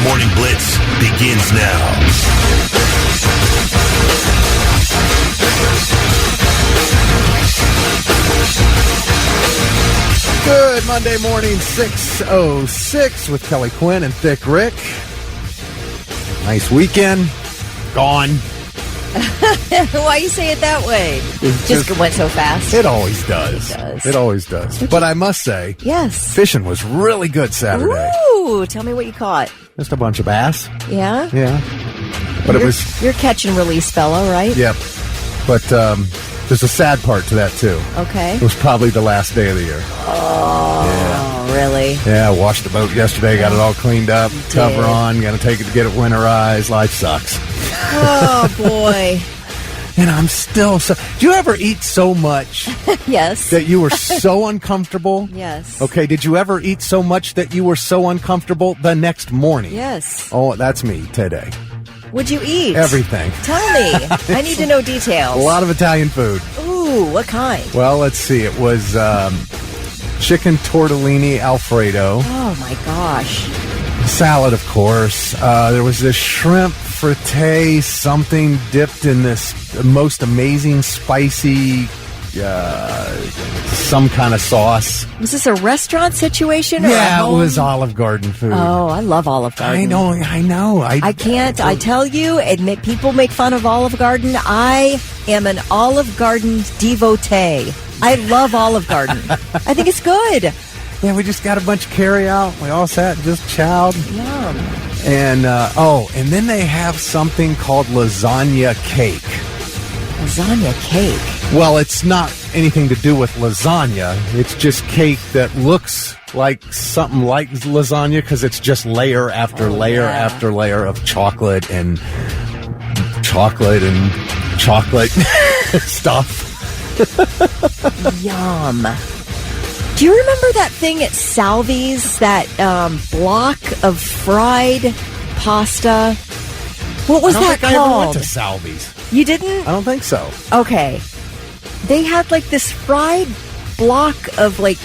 Morning Blitz begins now. Good Monday morning, 6:06 with Kelly Quinn and Thick Rick. Nice weekend. Gone. Why you say it that way? Just went so fast. It always does. It always does. But I must say, yes, fishing was really good Saturday. Ooh, tell me what you caught. Just a bunch of bass. Yeah? Yeah. But you're catch and release fella, right? Yep. But there's a sad part to that, too. Okay. It was probably the last day of the year. Oh, really? Yeah, I washed the boat yesterday, got it all cleaned up, cover on, got to take it to get it winterized. Life sucks. Oh, boy. And I'm still so... Do you ever eat so much? Yes. That you were so uncomfortable? Yes. Okay, did you ever eat so much that you were so uncomfortable the next morning? Yes. Oh, that's me today. What'd you eat? Everything. Tell me. I need to know details. A lot of Italian food. Ooh, what kind? Well, let's see. It was chicken tortellini Alfredo. Oh, my gosh. Salad, of course. There was this shrimp frittata, something dipped in this most amazing spicy, some kind of sauce. Was this a restaurant situation? Or Yeah, it was Olive Garden food. Oh, I love Olive Garden. I know. I can't. I tell you, people make fun of Olive Garden. I am an Olive Garden devotee. I love Olive Garden. I think it's good. Yeah, we just got a bunch of carry out. We all sat and just chowed. Yum. And and then they have something called lasagna cake. Lasagna cake. Well, it's not anything to do with lasagna. It's just cake that looks like something like lasagna because it's just layer after layer after layer of chocolate and chocolate stuff. Yum. Do you remember that thing at Salvi's, that block of fried pasta? What was that called? I ever went to Salvi's. You didn't? I don't think so. Okay. They had like this fried block of like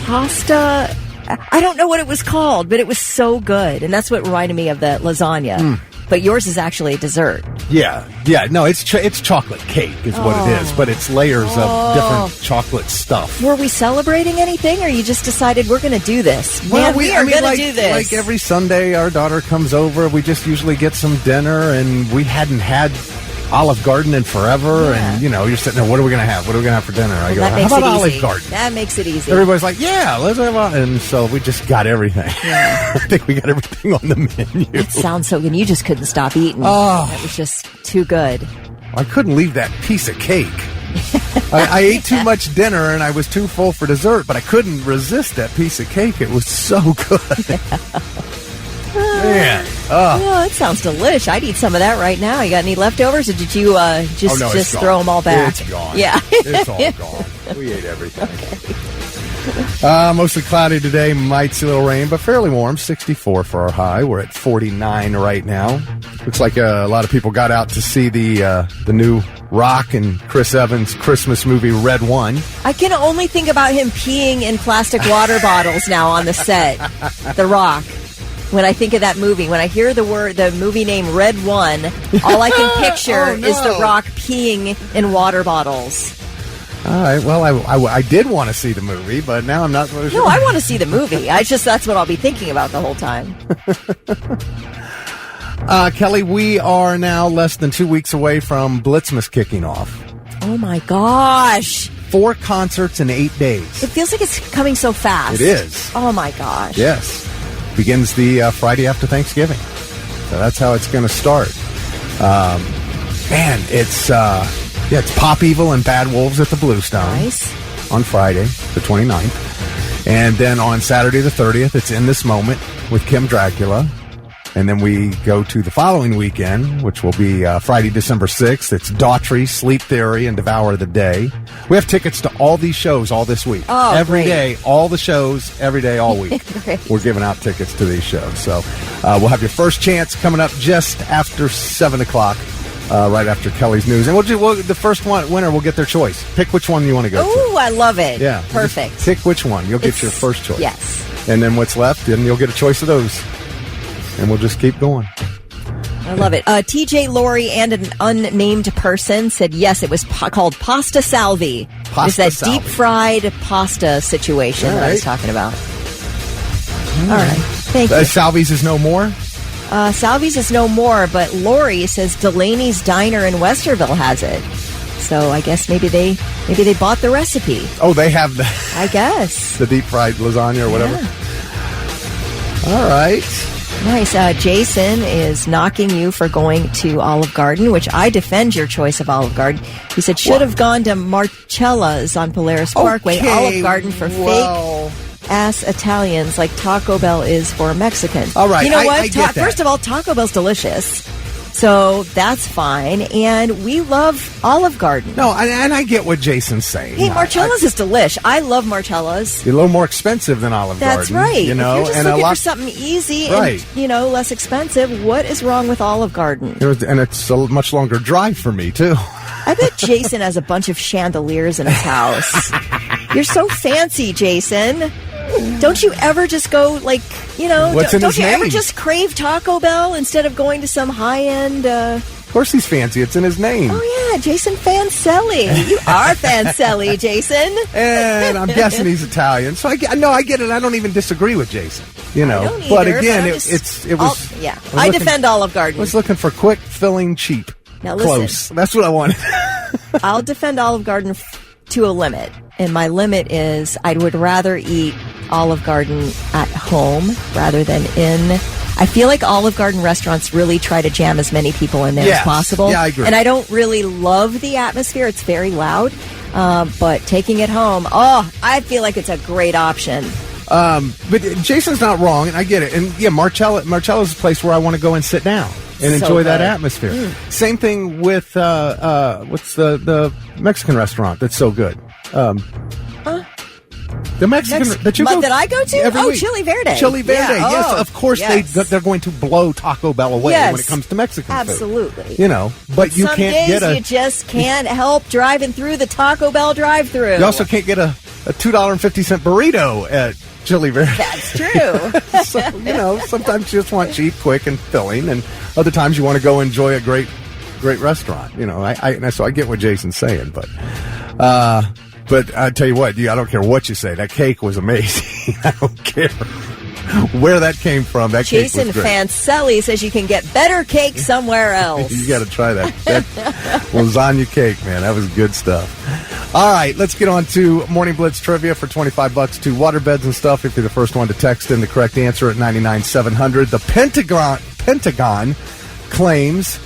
pasta. I don't know what it was called, but it was so good. And that's what reminded me of the lasagna. But yours is actually a dessert. Yeah. No, it's chocolate cake is what it is, but it's layers of different chocolate stuff. Were we celebrating anything, or you just decided we're going to do this? Man, we are going to do this. Like every Sunday, our daughter comes over. We just usually get some dinner, and we hadn't had Olive Garden in forever, and you're sitting there. What are we going to have? What are we going to have for dinner? I go, how about Olive Garden? That makes it easy. Everybody's like, yeah, let's have Olive. And so we just got everything. Yeah. I think we got everything on the menu. It sounds so good. And you just couldn't stop eating. Oh, it was just too good. I couldn't leave that piece of cake. I ate too much dinner and I was too full for dessert, but I couldn't resist that piece of cake. It was so good. Man. Oh, it sounds delish. I'd eat some of that right now. You got any leftovers, or did you just throw them all back? It's gone. Yeah. It's all gone. We ate everything. Okay. Mostly cloudy today. Might see a little rain, but fairly warm. 64 for our high. We're at 49 right now. Looks like a lot of people got out to see the new Rock and Chris Evans Christmas movie Red One. I can only think about him peeing in plastic water bottles now on the set. The Rock. When I think of that movie, when I hear the movie name Red One, all I can picture is The Rock peeing in water bottles. All right. Well, I did want to see the movie, but now I'm not so sure. No, I want to see the movie. That's what I'll be thinking about the whole time. Kelly, we are now less than 2 weeks away from Blitzmas kicking off. Oh, my gosh. 4 concerts in 8 days. It feels like it's coming so fast. It is. Oh, my gosh. Yes. Begins the Friday after Thanksgiving. So that's how it's going to start. Man, it's Pop Evil and Bad Wolves at the Bluestone. Nice. On Friday, the 29th. And then on Saturday, the 30th, it's In This Moment with Kim Dracula. And then we go to the following weekend, which will be Friday, December 6th. It's Daughtry, Sleep Theory, and Devour the Day. We have tickets to all these shows all this week. Oh, every great. day, all the shows, every day, all week. We're giving out tickets to these shows. So we'll have your first chance coming up just after 7 o'clock, right after Kelly's news. And the first winner will get their choice. Pick which one you want to go to. Ooh, I love it. Yeah. Perfect. Pick which one. You'll get your first choice. Yes. And then what's left, and you'll get a choice of those. and we'll just keep going. I love it. TJ, Lori, and an unnamed person said yes, it was called pasta salvi. It's that salvi. deep-fried pasta situation that I was talking about. All right. Thank you. Salvi's is no more? Salvi's is no more, but Lori says Delaney's Diner in Westerville has it. So I guess maybe they bought the recipe. Oh, they have the... I guess. The deep-fried lasagna or whatever? Yeah. All right. Nice. Jason is knocking you for going to Olive Garden, which I defend your choice of Olive Garden. He said, should have gone to Marcella's on Polaris Parkway. Okay, Olive Garden for fake-ass Italians like Taco Bell is for Mexicans. All right, you know what? I get that. First of all, Taco Bell's delicious. So that's fine. And we love Olive Garden. No, and I get what Jason's saying. Hey, Marcella's is delish. I love Marcella's. A little more expensive than Olive Garden. That's right. You know, if you're just looking for something easy and, less expensive, what is wrong with Olive Garden? And it's a much longer drive for me, too. I bet Jason has a bunch of chandeliers in his house. You're so fancy, Jason. Don't you ever just go, don't you ever just crave Taco Bell instead of going to some high-end... Of course he's fancy. It's in his name. Oh, yeah, Jason Fancelli. You are Fancelli, Jason. And I'm guessing he's Italian. So I get it. I don't even disagree with Jason. You know, I don't either, but again, it was... I defend Olive Garden. I was looking for quick, filling, cheap. Now listen. Close. That's what I wanted. I'll defend Olive Garden to a limit. And my limit is I would rather eat Olive Garden at home rather than in... I feel like Olive Garden restaurants really try to jam as many people in there as possible. Yeah, I agree. And I don't really love the atmosphere. It's very loud. But taking it home, I feel like it's a great option. But Jason's not wrong, and I get it. And yeah, Marcella's a place where I want to go and sit down and enjoy that atmosphere. Same thing with what's the Mexican restaurant that's so good? The Mexican that you go that I go to? every week. Chili Verde. Chili Verde. Yeah. Yes, of course they're going to blow Taco Bell away when it comes to Mexican Absolutely. food. You know, but you Some can't days get you just can't help driving through the Taco Bell drive-thru. You also can't get a $2.50 burrito at Chili Verde. That's true. So, sometimes you just want cheap, quick, and filling, and other times you want to go enjoy a great restaurant. You know, so I get what Jason's saying, but I tell you what, I don't care what you say. That cake was amazing. I don't care where that came from. That Jason cake was great. Fancelli says you can get better cake somewhere else. You got to try that lasagna cake, man. That was good stuff. All right, let's get on to Morning Blitz trivia for $25 to waterbeds and stuff. If you're the first one to text in the correct answer at 99700. The Pentagon claims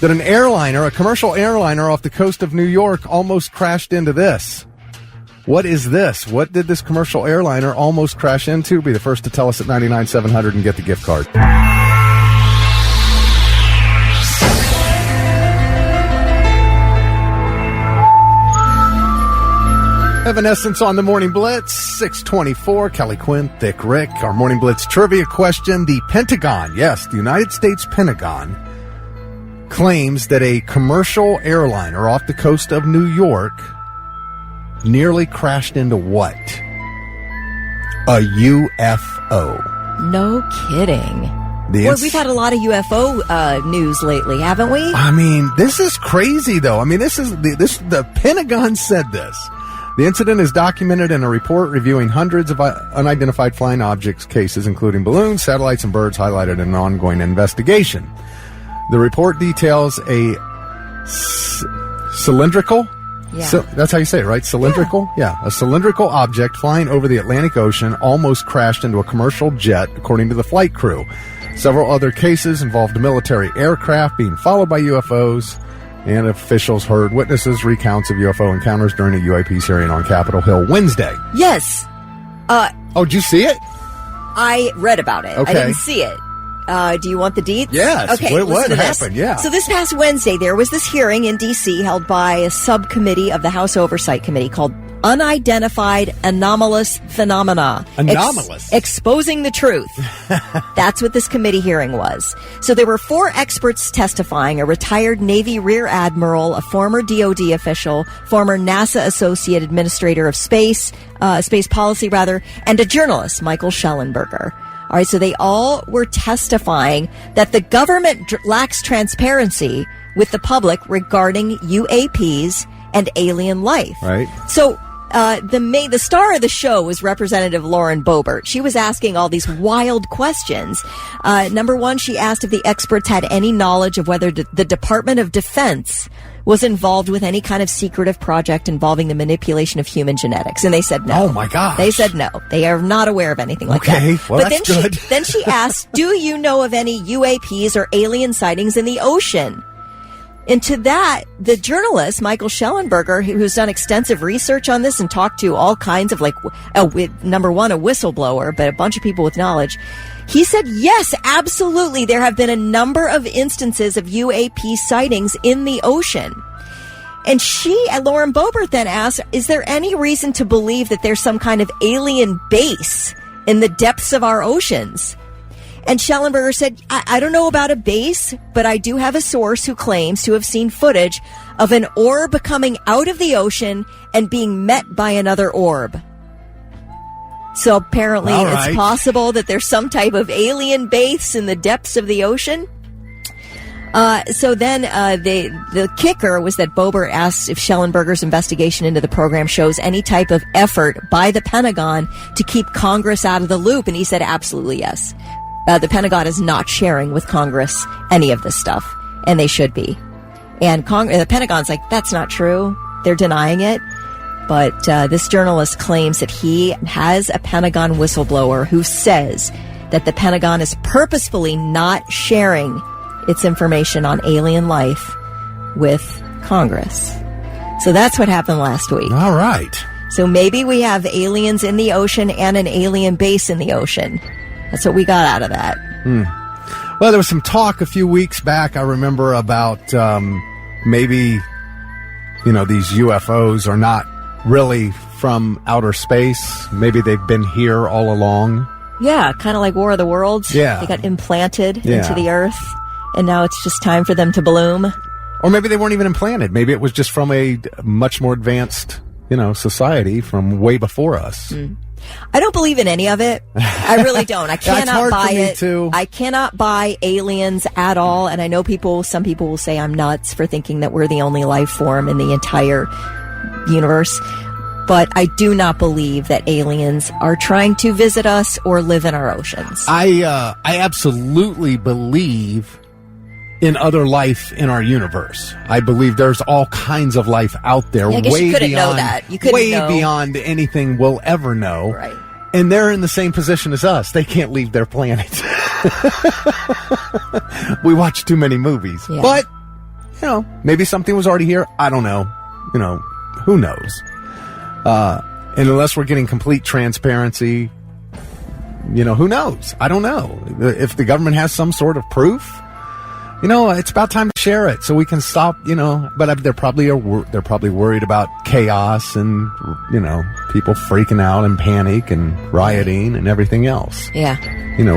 that a commercial airliner off the coast of New York almost crashed into this. What is this? What did this commercial airliner almost crash into? Be the first to tell us at 99700 and get the gift card. Evanescence on the Morning Blitz, 624, Kelly Quinn, Thick Rick. Our Morning Blitz trivia question, the Pentagon, yes, the United States Pentagon, claims that a commercial airliner off the coast of New York nearly crashed into what? A UFO. No kidding. Well, we've had a lot of UFO news lately, haven't we? I mean, this is crazy, though. I mean, the Pentagon said this. The incident is documented in a report reviewing hundreds of unidentified flying objects cases, including balloons, satellites, and birds, highlighted in an ongoing investigation. The report details a cylindrical... Yeah. So that's how you say it, right? Cylindrical? Yeah. A cylindrical object flying over the Atlantic Ocean almost crashed into a commercial jet, according to the flight crew. Several other cases involved military aircraft being followed by UFOs, and officials heard witnesses' recounts of UFO encounters during a UAP hearing on Capitol Hill Wednesday. Yes. Did you see it? I read about it. Okay. I didn't see it. Do you want the deets? Yes. Okay. What happened? Yeah. So this past Wednesday, there was this hearing in D.C. held by a subcommittee of the House Oversight Committee called Unidentified Anomalous Phenomena. Anomalous? Exposing the truth. That's what this committee hearing was. So there were 4 experts testifying, a retired Navy Rear Admiral, a former DOD official, former NASA Associate Administrator of Space Policy, and a journalist, Michael Schellenberger. All right, so they all were testifying that the government lacks transparency with the public regarding UAPs and alien life. Right. So the star of the show was Representative Lauren Boebert. She was asking all these wild questions. Number one, she asked if the experts had any knowledge of whether the Department of Defense was involved with any kind of secretive project involving the manipulation of human genetics. And they said no. Oh, my gosh. They said no. They are not aware of anything like that. Okay, well, but that's then good. Then she asked, do you know of any UAPs or alien sightings in the ocean? And to that, the journalist, Michael Schellenberger, who's done extensive research on this and talked to all kinds of, number one, a whistleblower, but a bunch of people with knowledge, he said, yes, absolutely. There have been a number of instances of UAP sightings in the ocean. And Lauren Boebert, then asked, is there any reason to believe that there's some kind of alien base in the depths of our oceans? And Schellenberger said, I don't know about a base, but I do have a source who claims to have seen footage of an orb coming out of the ocean and being met by another orb. So apparently it's possible that there's some type of alien base in the depths of the ocean. So then the kicker was that Boebert asked if Schellenberger's investigation into the program shows any type of effort by the Pentagon to keep Congress out of the loop. And he said absolutely yes. The Pentagon is not sharing with Congress any of this stuff, and they should be. And the Pentagon's like, that's not true. They're denying it. But this journalist claims that he has a Pentagon whistleblower who says that the Pentagon is purposefully not sharing its information on alien life with Congress. So that's what happened last week. All right. So maybe we have aliens in the ocean and an alien base in the ocean. That's what we got out of that. Well, there was some talk a few weeks back, I remember, about maybe, these UFOs are not really from outer space. Maybe they've been here all along. Yeah, kind of like War of the Worlds. Yeah. They got implanted into the earth, and now it's just time for them to bloom. Or maybe they weren't even implanted. Maybe it was just from a much more advanced, society from way before us. I don't believe in any of it. I really don't. I cannot buy it. Too. I cannot buy aliens at all. And I know some people will say I'm nuts for thinking that we're the only life form in the entire universe. But I do not believe that aliens are trying to visit us or live in our oceans. I absolutely believe in other life in our universe. I believe there's all kinds of life out there. I guess way you couldn't beyond, know that. You couldn't know. Beyond anything we'll ever know. Right. And they're in the same position as us. They can't leave their planet. We watch too many movies. Yeah. But, maybe something was already here. I don't know. Who knows? And unless we're getting complete transparency, who knows? I don't know. If the government has some sort of proof, it's about time to share it so we can stop, but they're probably worried about chaos and, people freaking out and panic and rioting and everything else. Yeah.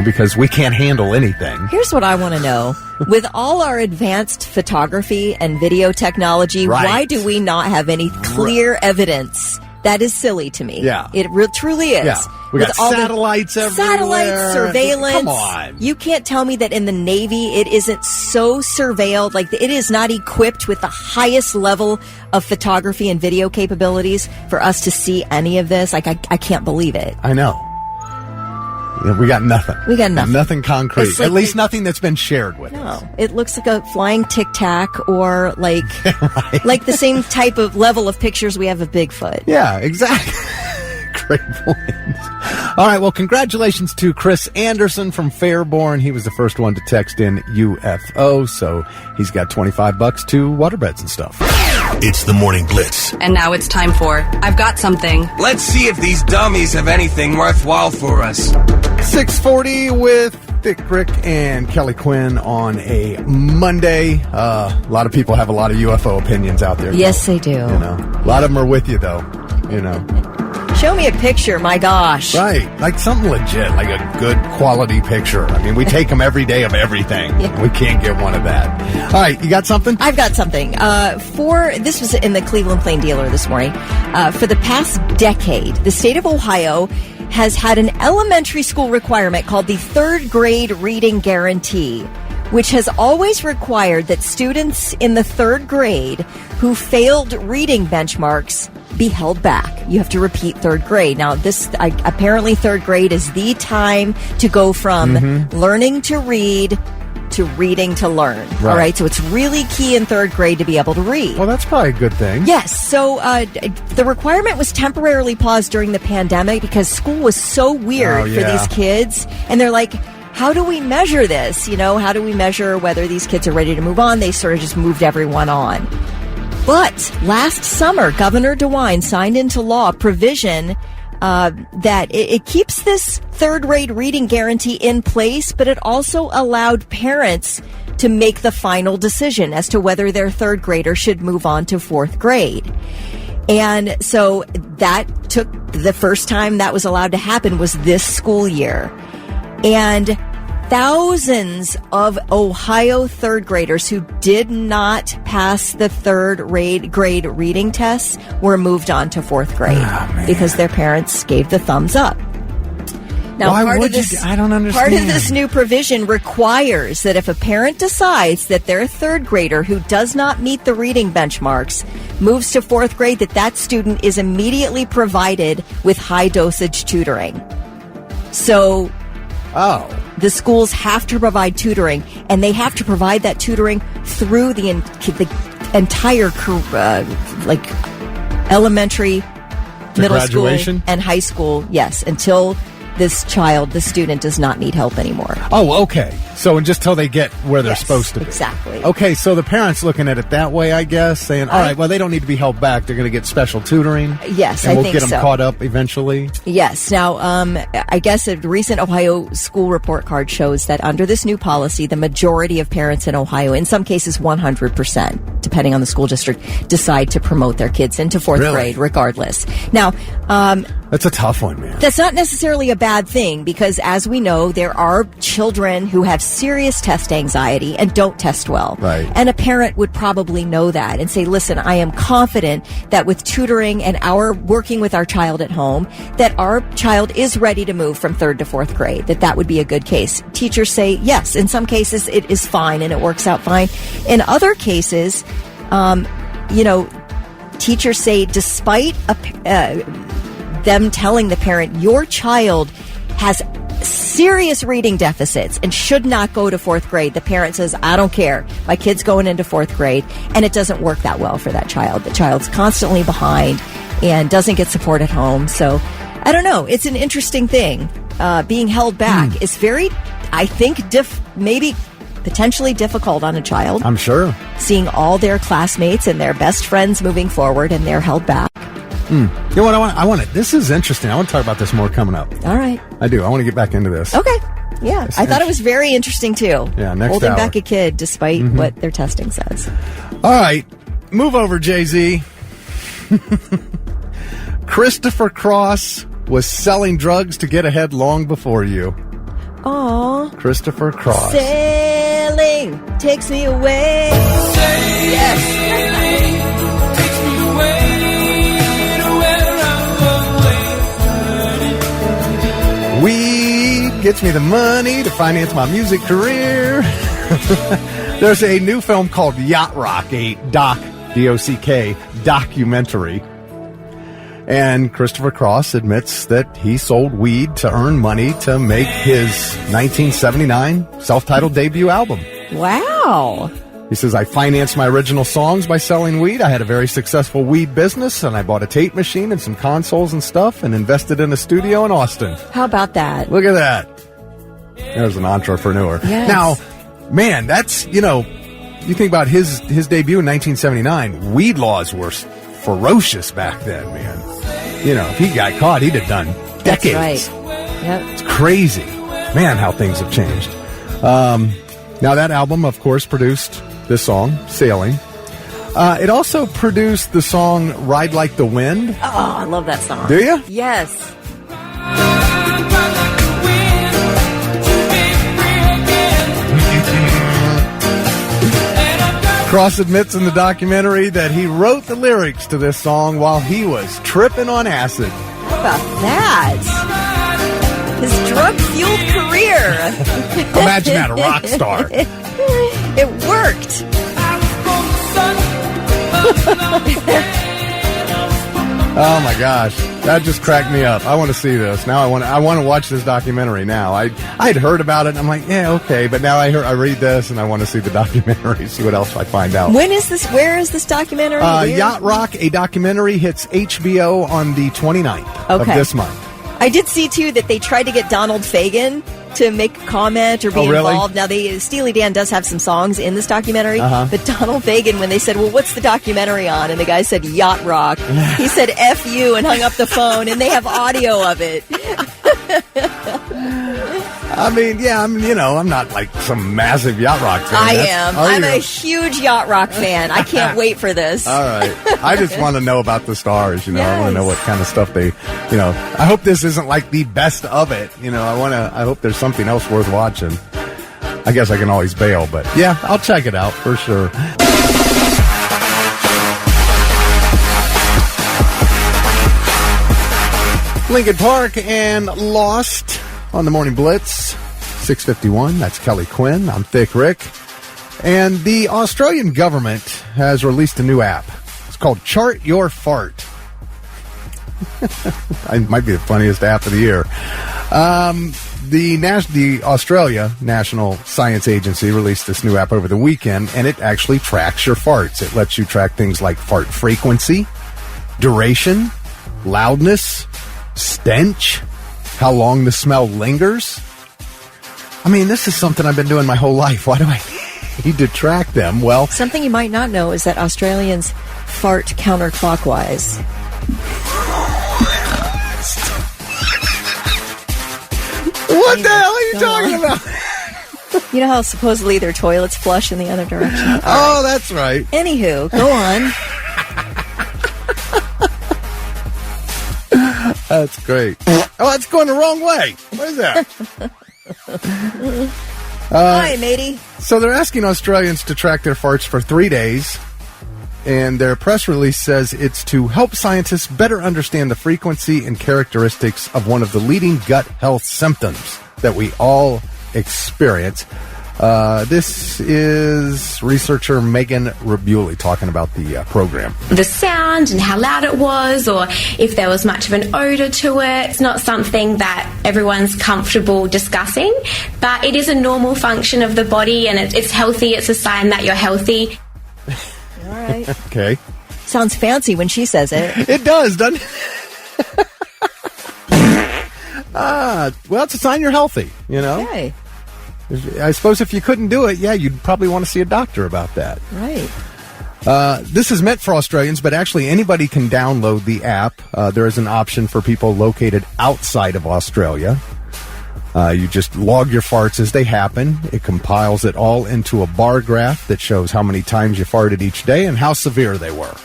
Because we can't handle anything. Here's what I want to know. With all our advanced photography and video technology, why do we not have any clear evidence? That is silly to me. Yeah. It truly is. Yeah. We got satellites everywhere. Satellites, surveillance. Come on. You can't tell me that in the Navy it isn't so surveilled. Like, it is not equipped with the highest level of photography and video capabilities for us to see any of this. Like, I can't believe it. I know. We got nothing. Nothing concrete. Like at least nothing that's been shared with us. No. It looks like a flying Tic Tac or like like the same type of level of pictures we have of Bigfoot. Yeah, exactly. Great point. All right, well, congratulations to Chris Anderson from Fairborn. He was the first one to text in UFO, so he's got $25 to waterbeds and stuff. It's the Morning Blitz. And now it's time for I've Got Something. Let's see if these dummies have anything worthwhile for us. 6:40 with Dick Rick and Kelly Quinn on a Monday. A lot of people have a lot of UFO opinions out there. Yes, they do. A lot of them are with you, though. Show me a picture, my gosh. Right. Like something legit, like a good quality picture. I mean, we take them every day of everything. Yeah. We can't get one of that. All right, you got something? I've got something. This was in the Cleveland Plain Dealer this morning. For the past decade, the state of Ohio has had an elementary school requirement called the third grade reading guarantee, which has always required that students in the third grade who failed reading benchmarks be held back. You have to repeat third grade. Now, apparently third grade is the time to go from learning to read to reading to learn. Right. All right, so it's really key in third grade to be able to read. Well, that's probably a good thing. Yes, so the requirement was temporarily paused during the pandemic because school was so weird for these kids, and they're like, how do we measure this? How do we measure whether these kids are ready to move on? They sort of just moved everyone on. But last summer, Governor DeWine signed into law a provision that it keeps this third grade reading guarantee in place, but it also allowed parents to make the final decision as to whether their third grader should move on to fourth grade. And so that took the first time that was allowed to happen was this school year. And thousands of Ohio third graders who did not pass the third grade reading tests were moved on to fourth grade because their parents gave the thumbs up. Now, Why part would of this, you? I don't understand. Part of this new provision requires that if a parent decides that their third grader who does not meet the reading benchmarks moves to fourth grade, that student is immediately provided with high dosage tutoring. So, the schools have to provide tutoring, and they have to provide that tutoring through the entire elementary, middle school, and high school. Yes, until the student does not need help anymore. Oh, okay. So just till they get where they're supposed to be. Exactly. Okay, so the parents looking at it that way, I guess, saying, all right, well, they don't need to be held back. They're going to get special tutoring. Yes, and I we'll think get them so. caught up eventually. Yes. Now, I guess a recent Ohio school report card shows that under this new policy, the majority of parents in Ohio, in some cases 100%, depending on the school district, decide to promote their kids into fourth grade regardless. Now, that's a tough one, man. That's not necessarily a bad thing because, as we know, there are children who have serious test anxiety and don't test well. Right. And a parent would probably know that and say, listen, I am confident that with tutoring and our working with our child at home, that our child is ready to move from third to fourth grade, that would be a good case. Teachers say, yes, in some cases it is fine and it works out fine. In other cases, teachers say despite them telling the parent, your child has serious reading deficits and should not go to fourth grade, the parent says, I don't care. My kid's going into fourth grade, and it doesn't work that well for that child. The child's constantly behind and doesn't get support at home. So, I don't know. It's an interesting thing. Being held back is very, I think, maybe potentially difficult on a child. I'm sure. Seeing all their classmates and their best friends moving forward and they're held back. You know what I want to, this is interesting. I want to talk about this more coming up. All right. I do. I want to get back into this. Okay. Yeah. I thought it was very interesting too. Yeah, next Holding hour. back a kid despite what their testing says. All right. Move over, Jay-Z. Christopher Cross was selling drugs to get ahead long before you. Aw. Christopher Cross. Sailing takes me away. Yes. Takes me away to where I'm going. Weed gets me the money to finance my music career. There's a new film called Yacht Rock, a D-O-C-K, documentary. And Christopher Cross admits that he sold weed to earn money to make his 1979 self-titled debut album. Wow. He says, I financed my original songs by selling weed. I had a very successful weed business, and I bought a tape machine and some consoles and stuff and invested in a studio in Austin. How about that? Look at that. There's an entrepreneur. Yes. Now, man, that's, you think about his debut in 1979. Weed laws were ferocious back then, man. If he got caught, he'd have done decades. That's right. Yep. It's crazy. Man, how things have changed. Now, that album, of course, produced this song, Sailing. It also produced the song Ride Like the Wind. Oh, I love that song. Do you? Yes. Cross admits in the documentary that he wrote the lyrics to this song while he was tripping on acid. How about that? His drug-fueled career. Imagine that, a rock star. It worked. Oh my gosh, that just cracked me up. I want to see this now. I want to watch this documentary now. I'd heard about it, and I'm like, yeah, okay, but now I read this, and I want to see the documentary, see what else I find out. When is this? Where is this documentary? Yacht Rock, a documentary, hits HBO on the 29th of this month. I did see too that they tried to get Donald Fagen to make a comment or be involved. Now, Steely Dan does have some songs in this documentary, but Donald Fagen, when they said, well, what's the documentary on? And the guy said, Yacht Rock. He said, F you, and hung up the phone, and they have audio of it. I mean, I'm not like some massive Yacht Rock fan. I am. I'm a huge Yacht Rock fan. I can't wait for this. All right. I just want to know about the stars, Yes. I want to know what kind of stuff they, I hope this isn't like the best of it. I hope there's something else worth watching. I guess I can always bail, but yeah, I'll check it out for sure. Lincoln Park and Lost on the Morning Blitz, 6:51. That's Kelly Quinn. I'm Thick Rick. And the Australian government has released a new app. It's called Chart Your Fart. It might be the funniest app of the year. The Australia National Science Agency released this new app over the weekend, and it actually tracks your farts. It lets you track things like fart frequency, duration, loudness, stench, how long the smell lingers. I mean, this is something I've been doing my whole life. Why do I need to track them? Well, something you might not know is that Australians fart counterclockwise. What the hell are you talking about? You know how supposedly their toilets flush in the other direction? Oh, that's right. Anywho, go on. That's great. Oh, it's going the wrong way. What is that? Hi, matey. So they're asking Australians to track their farts for 3 days, and their press release says it's to help scientists better understand the frequency and characteristics of one of the leading gut health symptoms that we all experience. This is researcher Megan Rabuli talking about the program. The sound and how loud it was, or if there was much of an odor to it. It's not something that everyone's comfortable discussing, but it is a normal function of the body, and it's healthy. It's a sign that you're healthy. All right. Okay. Sounds fancy when she says it. It does, doesn't it? Well, it's a sign you're healthy, Okay. I suppose if you couldn't do it, you'd probably want to see a doctor about that. Right. This is meant for Australians, but actually anybody can download the app. There is an option for people located outside of Australia. You just log your farts as they happen. It compiles it all into a bar graph that shows how many times you farted each day and how severe they were.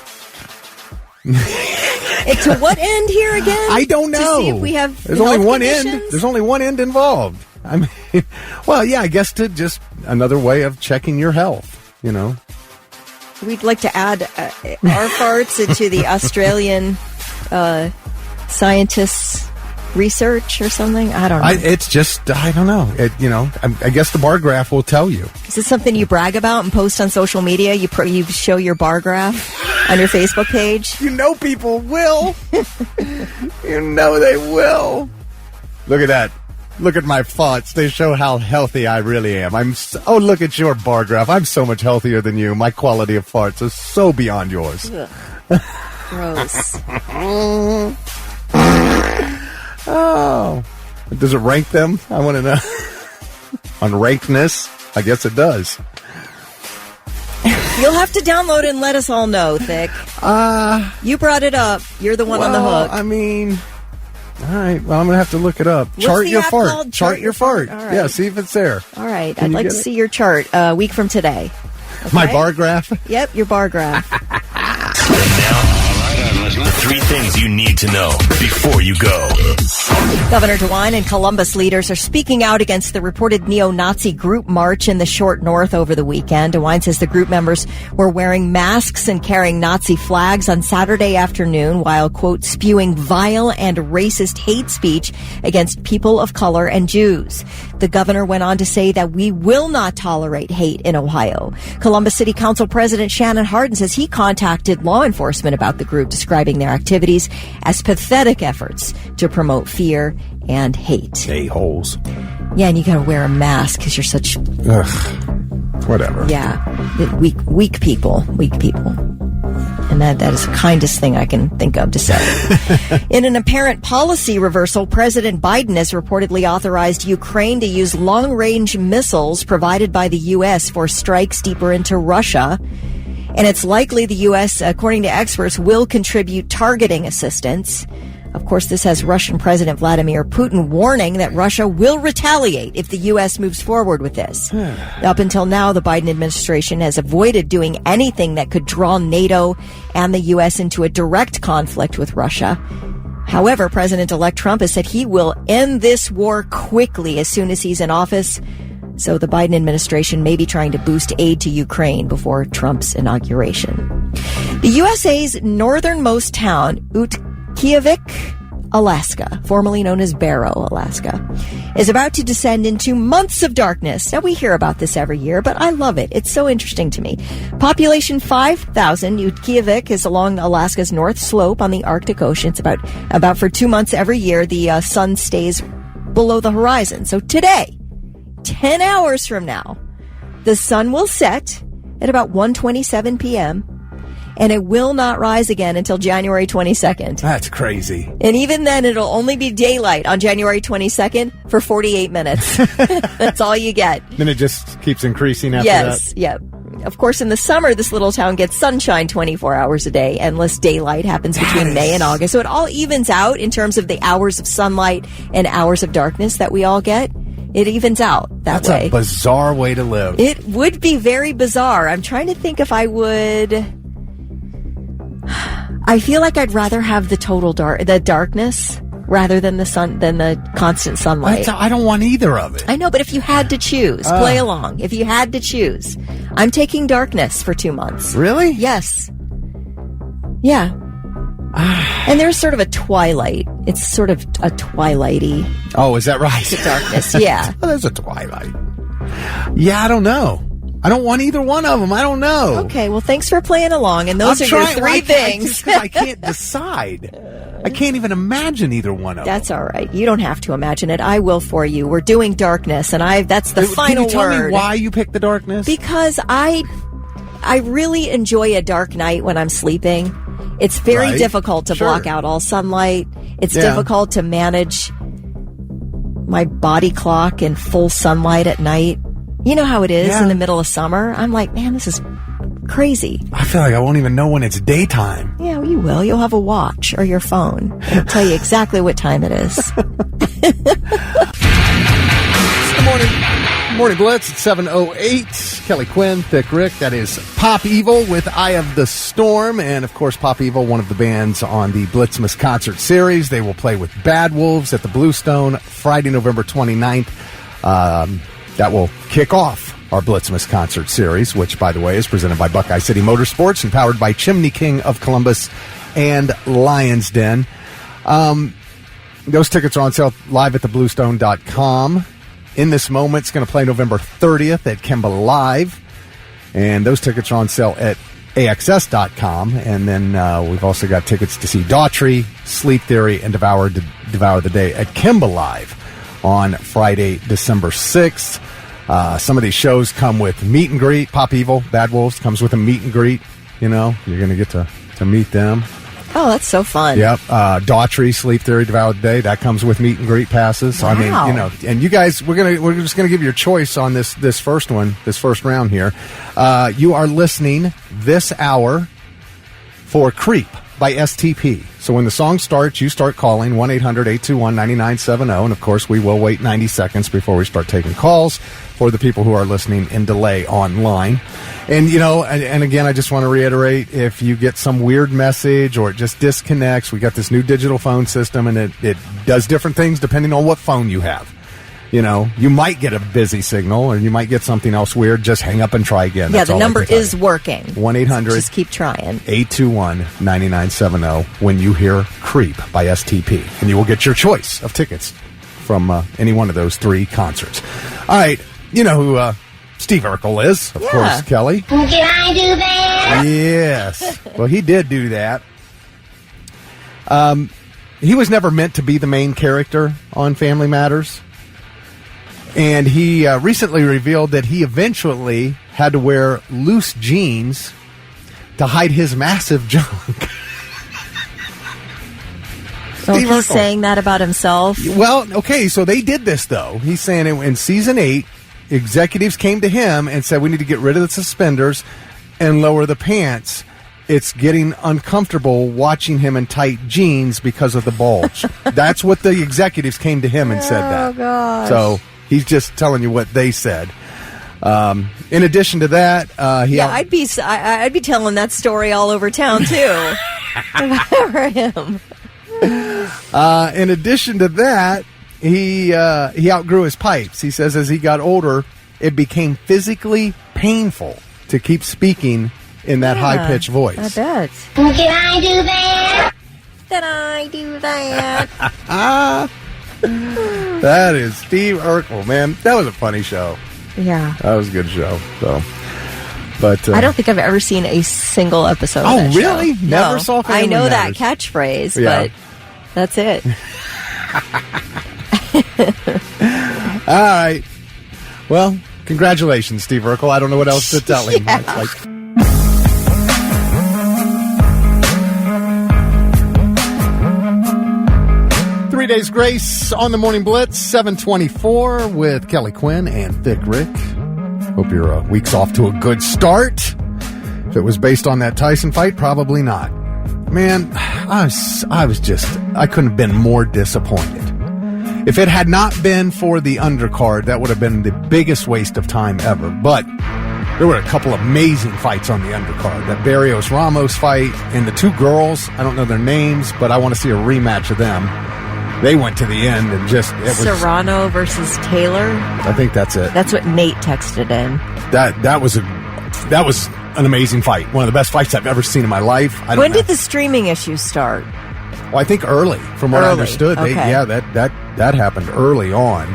To what end here again? I don't know. To see if we have There's only one conditions? end. There's only one end involved. I mean, well, yeah, I guess to just another way of checking your health, We'd like to add our farts into the Australian scientists' research or something. I don't know. It's just, I don't know. I guess the bar graph will tell you. Is it something you brag about and post on social media? You show your bar graph on your Facebook page? People will. They will. Look at that. Look at my farts. They show how healthy I really am. Look at your bar graph. I'm so much healthier than you. My quality of farts is so beyond yours. Ugh. Gross. Oh. Does it rank them? I want to know. On rankedness? I guess it does. You'll have to download it and let us all know, Thick. You brought it up. You're the one on the hook. I mean... All right. Well, I'm going to have to look it up. What's Chart the your app fart. called? Chart your fart. All right. Yeah, see if it's there. All right. Can I'd you like to see your chart a week from today. Okay? My bar graph? Yep, your bar graph. Now, all right, I'm listening. 3 things you need to know before you go. Governor DeWine and Columbus leaders are speaking out against the reported neo-Nazi group march in the short north over the weekend. DeWine says the group members were wearing masks and carrying Nazi flags on Saturday afternoon while, quote, spewing vile and racist hate speech against people of color and Jews. The governor went on to say that we will not tolerate hate in Ohio. Columbus City Council President Shannon Hardin says he contacted law enforcement about the group, describing their activities as pathetic efforts to promote fear and hate. A-holes. Yeah, and you gotta wear a mask because you're such... Ugh. Whatever. Yeah. Weak people. And that is the kindest thing I can think of to say. In an apparent policy reversal, President Biden has reportedly authorized Ukraine to use long-range missiles provided by the U.S. for strikes deeper into Russia. And it's likely the U.S., according to experts, will contribute targeting assistance. Of course, this has Russian President Vladimir Putin warning that Russia will retaliate if the U.S. moves forward with this. Up until now, the Biden administration has avoided doing anything that could draw NATO and the U.S. into a direct conflict with Russia. However, President-elect Trump has said he will end this war quickly as soon as he's in office. So the Biden administration may be trying to boost aid to Ukraine before Trump's inauguration. The USA's northernmost town, Utqiagvik, Alaska, formerly known as Barrow, Alaska, is about to descend into months of darkness. Now, we hear about this every year, but I love it. It's so interesting to me. Population 5,000, Utqiagvik is along Alaska's north slope on the Arctic Ocean. It's about for 2 months every year, the sun stays below the horizon. So today, 10 hours from now, the sun will set at about 1:27 p.m., and it will not rise again until January 22nd. That's crazy. And even then, it'll only be daylight on January 22nd for 48 minutes. That's all you get. Then it just keeps increasing after that? Yes, yep. Of course, in the summer, this little town gets sunshine 24 hours a day. Endless daylight happens between May and August. So it all evens out in terms of the hours of sunlight and hours of darkness that we all get. It evens out that way. That's a bizarre way to live. It would be very bizarre. I'm trying to think if I would... I feel like I'd rather have the total darkness rather than the constant sunlight. I don't want either of it. I know, but if you had to choose, play along. If you had to choose, I'm taking darkness for 2 months. Really? Yes. Yeah. And there's sort of a twilight. It's sort of a twilighty. Oh, is that right? Darkness, yeah. Oh, there's a twilight. Yeah, I don't know. I don't want either one of them. I don't know. Okay, well, thanks for playing along. And those are your 3 things. I can't decide. I can't even imagine either one of them. That's all right. You don't have to imagine it. I will for you. We're doing darkness, and that's the final word. Can you tell me why you picked the darkness? Because I really enjoy a dark night when I'm sleeping. It's very difficult to block out all sunlight. It's difficult to manage my body clock in full sunlight at night. You know how it is in the middle of summer? I'm like, man, this is crazy. I feel like I won't even know when it's daytime. Yeah, well, you will. You'll have a watch or your phone. It'll tell you exactly what time it is. Morning Blitz at 7:08. Kelly Quinn, Thick Rick. That is Pop Evil with Eye of the Storm. And, of course, Pop Evil, one of the bands on the Blitzmas concert series. They will play with Bad Wolves at the Bluestone Friday, November 29th. That will kick off our Blitzmas concert series, which, by the way, is presented by Buckeye City Motorsports and powered by Chimney King of Columbus and Lion's Den. Those tickets are on sale live at thebluestone.com. In This Moment, it's going to play November 30th at Kemba Live. And those tickets are on sale at AXS.com. And then we've also got tickets to see Daughtry, Sleep Theory, and Devour the Day at Kemba Live on Friday, December 6th. Some of these shows come with meet and greet. Pop Evil, Bad Wolves comes with a meet and greet. You know, you're going to get to meet them. Oh, that's so fun. Yep. Daughtry, Sleep Theory, Devour the Day, that comes with meet and greet passes. So, wow. I mean, you know, and you guys, we're just going to give you your choice on this first round here. You are listening this hour for Creep by STP. So when the song starts, you start calling 1-800-821-9970. And, of course, we will wait 90 seconds before we start taking calls for the people who are listening in delay online. And, you know, and again, I just want to reiterate, if you get some weird message or it just disconnects, we got this new digital phone system, and it does different things depending on what phone you have. You know, you might get a busy signal or you might get something else weird. Just hang up and try again. Yeah, the number is working. 1-800. Just keep trying. 821-9970 when you hear Creep by STP. And you will get your choice of tickets from any one of those 3 concerts. All right. You know who Steve Urkel is, of course, Kelly. Did I do that? Yes. Well, he did do that. He was never meant to be the main character on Family Matters. And he recently revealed that he eventually had to wear loose jeans to hide his massive junk. So he's saying that about himself? Well, okay, so they did this, though. He's saying in Season 8, executives came to him and said, we need to get rid of the suspenders and lower the pants. It's getting uncomfortable watching him in tight jeans because of the bulge. That's what the executives came to him and said that. Oh, gosh. So he's just telling you what they said. In addition to that, I'd be telling that story all over town, too, if I were him. In addition to that, he outgrew his pipes. He says as he got older, it became physically painful to keep speaking in that high-pitched voice. I bet. Did I do that? Did I do that? That is Steve Urkel, man. That was a funny show. Yeah. That was a good show. So, but I don't think I've ever seen a single episode of that really? show. Never No. saw Family I know Matters. that catchphrase, Yeah. but that's it. All right. Well, congratulations, Steve Urkel. I don't know what else to tell him. Yeah. It's like, 3 Days Grace on the Morning Blitz, 724 with Kelly Quinn and Thick Rick. Hope your week's off to a good start. If it was based on that Tyson fight, probably not. Man, I couldn't have been more disappointed. If it had not been for the undercard, that would have been the biggest waste of time ever. But there were a couple amazing fights on the undercard. That Barrios-Ramos fight and the 2 girls, I don't know their names, but I want to see a rematch of them. They went to the end and it was Serrano versus Taylor. I think that's it. That's what Nate texted in. That was an amazing fight. One of the best fights I've ever seen in my life. When did the streaming issues start? Well, I think early, from what I understood. Okay. That happened early on.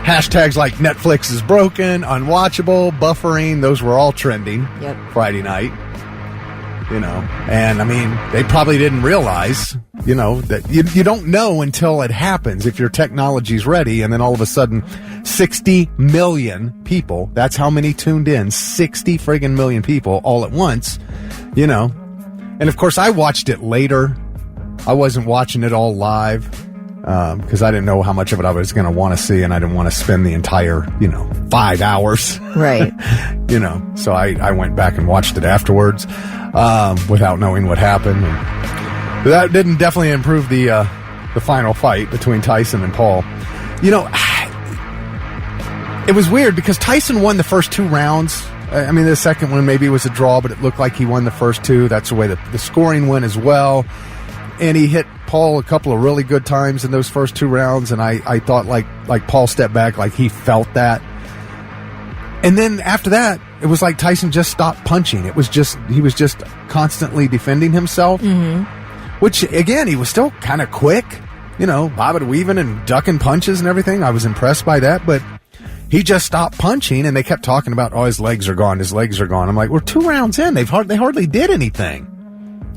Hashtags like Netflix is broken, unwatchable, buffering, those were all trending Friday night. You know, and I mean, they probably didn't realize, you know, that you don't know until it happens if your technology's ready, and then all of a sudden 60 million people, that's how many tuned in, 60 friggin' million people all at once, you know. And of course I watched it later. I wasn't watching it all live because I didn't know how much of it I was going to want to see, and I didn't want to spend the entire, 5 hours. Right. So I went back and watched it afterwards without knowing what happened. And that didn't definitely improve the final fight between Tyson and Paul. It was weird because Tyson won the first 2 rounds. I mean, the second one maybe was a draw, but it looked like he won the first 2. That's the way the scoring went as well. And he hit Paul a couple of really good times in those first 2 rounds, and I thought like Paul stepped back, like he felt that. And then after that, it was like Tyson just stopped punching. He was just constantly defending himself, which again, he was still kind of quick, bobbing, weaving, and ducking punches and everything. I was impressed by that, but he just stopped punching, and they kept talking about, his legs are gone, his legs are gone. I'm like, we're 2 rounds in. They hardly did anything.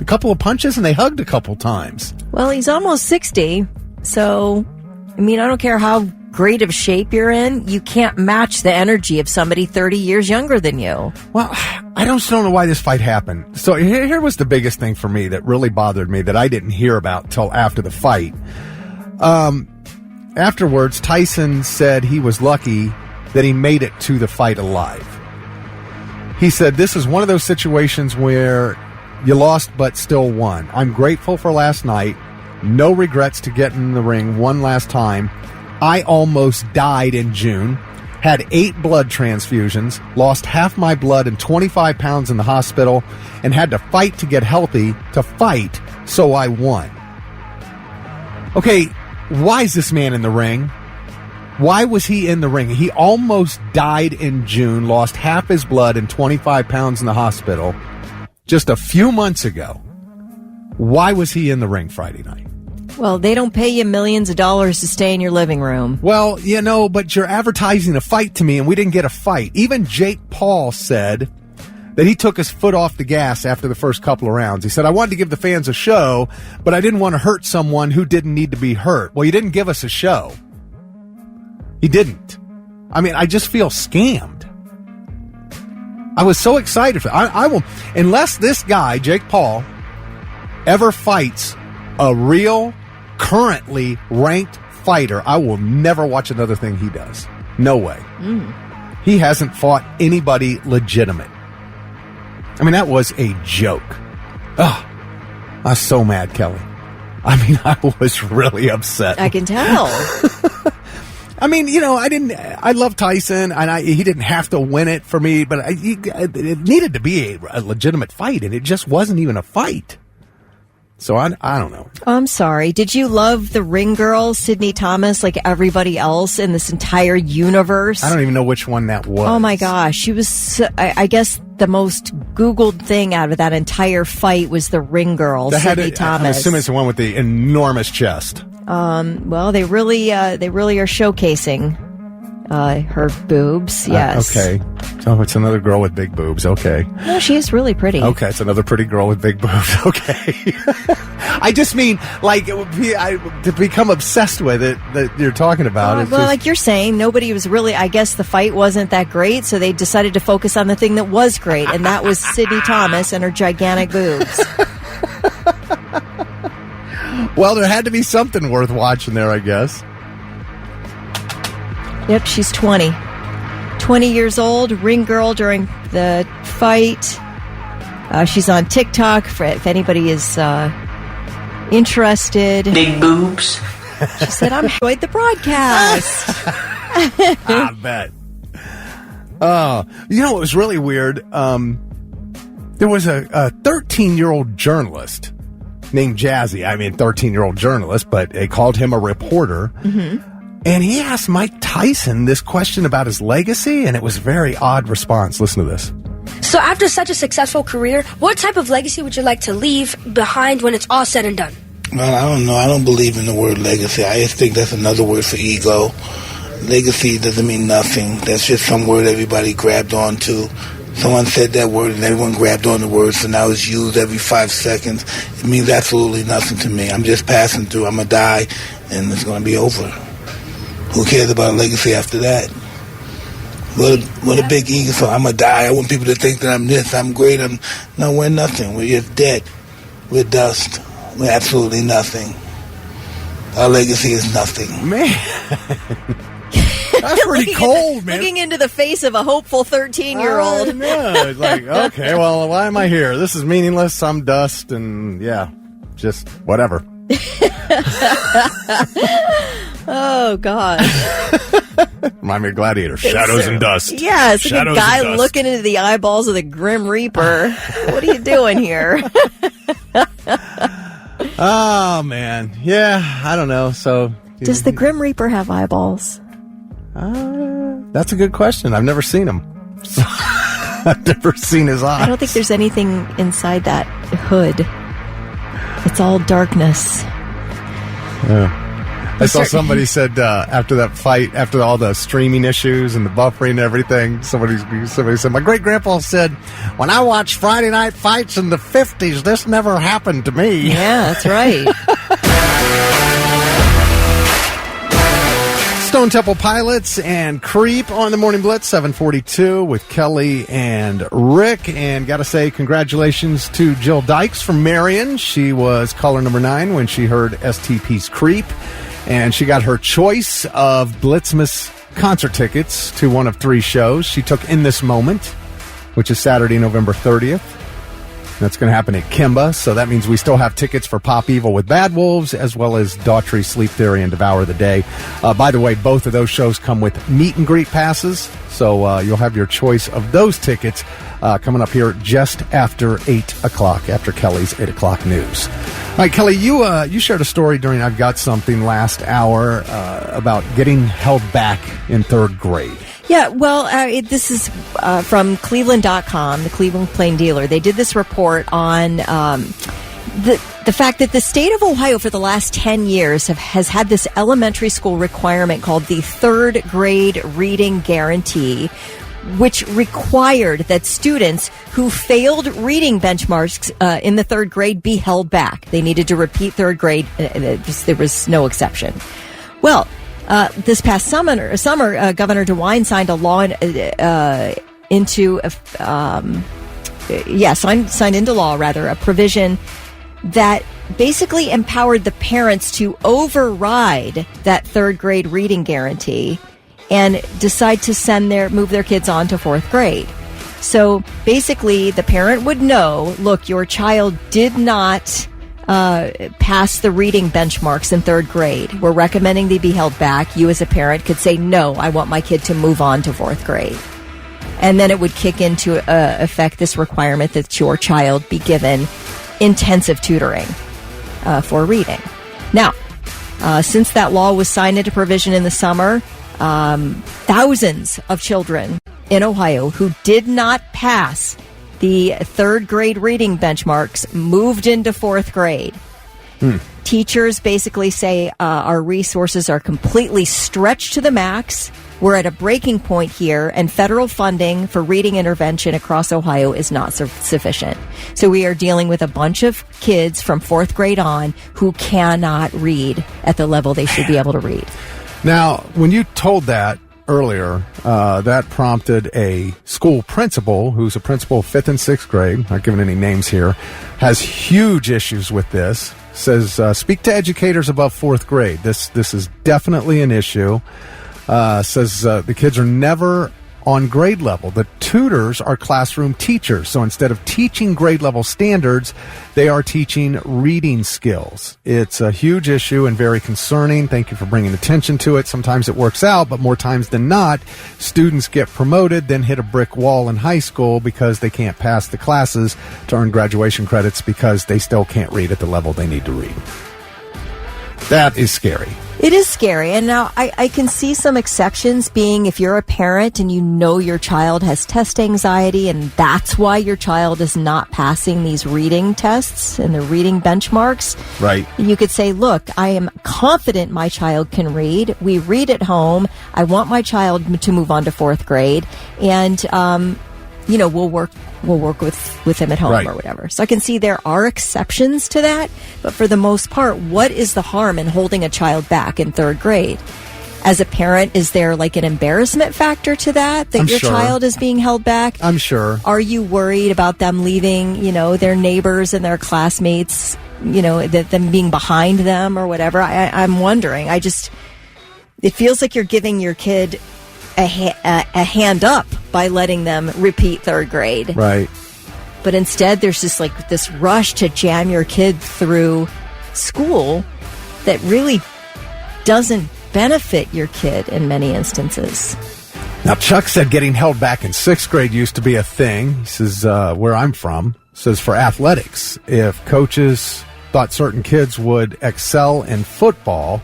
A couple of punches, and they hugged a couple times. Well, he's almost 60, so, I mean, I don't care how great of shape you're in, you can't match the energy of somebody 30 years younger than you. Well, I just don't know why this fight happened. So here was the biggest thing for me that really bothered me that I didn't hear about till after the fight. Afterwards, Tyson said he was lucky that he made it to the fight alive. He said, this is one of those situations where you lost but still won. I'm grateful for last night. No regrets to get in the ring one last time. I almost died in June. had 8 blood transfusions, lost half my blood and 25 pounds in the hospital, and had to fight to get healthy to fight, so I won. Okay, why is this man in the ring? Why was he in the ring? He almost died in June, lost half his blood and 25 pounds in the hospital just a few months ago. Why was he in the ring Friday night? Well, they don't pay you millions of dollars to stay in your living room. Well, but you're advertising a fight to me, and we didn't get a fight. Even Jake Paul said that he took his foot off the gas after the first couple of rounds. He said, I wanted to give the fans a show, but I didn't want to hurt someone who didn't need to be hurt. Well, you didn't give us a show. You didn't. I mean, I just feel scammed. I was so excited for I will, unless this guy, Jake Paul, ever fights a real, currently ranked fighter, I will never watch another thing he does. No way. He hasn't fought anybody legitimate. I mean, that was a joke. Oh, I was so mad, Kelly. I mean, I was really upset. I can tell. I mean, I love Tyson, and he didn't have to win it for me, but it needed to be a legitimate fight, and it just wasn't even a fight. So I don't know. I'm sorry. Did you love the ring girl, Sydney Thomas, like everybody else in this entire universe? I don't even know which one that was. Oh, my gosh. She was, I guess, the most Googled thing out of that entire fight was the ring girl, Sydney Thomas. I'm assuming it's the one with the enormous chest. Well, they really are showcasing her boobs. Yes. Okay. Oh, it's another girl with big boobs. Okay. No, she is really pretty. Okay, it's another pretty girl with big boobs. Okay. I just mean, like, to become obsessed with it that you're talking about. Like you're saying, nobody was really, I guess the fight wasn't that great, so they decided to focus on the thing that was great, and that was Sydney Thomas and her gigantic boobs. Well, there had to be something worth watching there, I guess. Yep, she's 20. 20 years old, ring girl during the fight. She's on TikTok if anybody is interested. Big boobs. She said, I enjoyed the broadcast. I bet. It was really weird. There was a 13-year-old journalist named Jazzy. I mean, 13-year-old journalist, but they called him a reporter. Mm-hmm. And he asked Mike Tyson this question about his legacy, and it was a very odd response. Listen to this. So after such a successful career, what type of legacy would you like to leave behind when it's all said and done? Well, I don't know. I don't believe in the word legacy. I just think that's another word for ego. Legacy doesn't mean nothing. That's just some word everybody grabbed onto. Someone said that word and everyone grabbed on the word, so now it's used every 5 seconds. It means absolutely nothing to me. I'm just passing through. I'm going to die, and it's going to be over. Who cares about a legacy after that? What a big ego. So I'm going to die. I want people to think that I'm this, I'm great. No, we're nothing. We're just dead. We're dust. We're absolutely nothing. Our legacy is nothing. Man. That's pretty cold, man. Looking into the face of a hopeful 13-year-old. No, it's like, okay, well, why am I here? This is meaningless. I'm dust, and just whatever. Oh, God. Remind me of Gladiator. Shadows and dust. Yeah, it's like a guy dust. looking into the eyeballs of the Grim Reaper. What are you doing here? Oh, man. Yeah, I don't know. So, does the Grim Reaper have eyeballs? That's a good question. I've never seen him. I've never seen his eyes. I don't think there's anything inside that hood. It's all darkness. Yeah. I saw somebody said after that fight, after all the streaming issues and the buffering and everything, somebody said, my great-grandpa said, when I watched Friday night fights in the 50s, this never happened to me. Yeah, that's right. Stone Temple Pilots and Creep on the Morning Blitz, 742 with Kelly and Rick. And got to say congratulations to Jill Dykes from Marion. She was caller number 9 when she heard STP's Creep. And she got her choice of Blitzmas concert tickets to one of 3 shows. She took In This Moment, which is Saturday, November 30th. That's going to happen at Kimba, so that means we still have tickets for Pop Evil with Bad Wolves, as well as Daughtry, Sleep Theory, and Devour the Day. By the way, both of those shows come with meet and greet passes, so you'll have your choice of those tickets coming up here just after 8 o'clock, after Kelly's 8 o'clock news. All right, Kelly, you shared a story during I've Got Something last hour about getting held back in third grade. Yeah, well, this is from Cleveland.com, the Cleveland Plain Dealer. They did this report on the fact that the state of Ohio for the last 10 years has had this elementary school requirement called the third grade reading guarantee, which required that students who failed reading benchmarks in the third grade be held back. They needed to repeat third grade. There was no exception. Well, this past summer, Governor DeWine signed a law signed into law a provision that basically empowered the parents to override that third grade reading guarantee and decide to move their kids on to fourth grade. So basically, the parent would know, look, your child did not pass the reading benchmarks in third grade. We're recommending they be held back. You as a parent could say, no, I want my kid to move on to fourth grade. And then it would kick into effect this requirement that your child be given intensive tutoring for reading. Now, since that law was signed into provision in the summer, thousands of children in Ohio who did not pass the third grade reading benchmarks moved into fourth grade. Teachers basically say our resources are completely stretched to the max. We're at a breaking point here, and federal funding for reading intervention across Ohio is not sufficient. So we are dealing with a bunch of kids from fourth grade on who cannot read at the level they should be able to read. Now, when you told that earlier, that prompted a school principal, who's a principal of 5th and 6th grade, not giving any names here, has huge issues with this, says, speak to educators above 4th grade. This is definitely an issue. Says the kids are never on grade level. The tutors are classroom teachers. So instead of teaching grade level standards, they are teaching reading skills. It's a huge issue and very concerning. Thank you for bringing attention to it. Sometimes it works out, but more times than not, students get promoted, then hit a brick wall in high school because they can't pass the classes to earn graduation credits because they still can't read at the level they need to read. That is scary. It is scary. And now I can see some exceptions being if you're a parent and you know your child has test anxiety and that's why your child is not passing these reading tests and the reading benchmarks. Right. You could say, look, I am confident my child can read. We read at home. I want my child to move on to 4th grade. And, we'll work with him at home or whatever. So I can see there are exceptions to that, but for the most part, what is the harm in holding a child back in 3rd grade? As a parent, is there like an embarrassment factor to that your child is being held back? I'm sure. Are you worried about them leaving, their neighbors and their classmates, them being behind them or whatever? I'm wondering. It feels like you're giving your kid a hand up by letting them repeat 3rd grade. Right. But instead, there's just like this rush to jam your kid through school that really doesn't benefit your kid in many instances. Now, Chuck said getting held back in 6th grade used to be a thing. He says, where I'm from, says for athletics, if coaches thought certain kids would excel in football,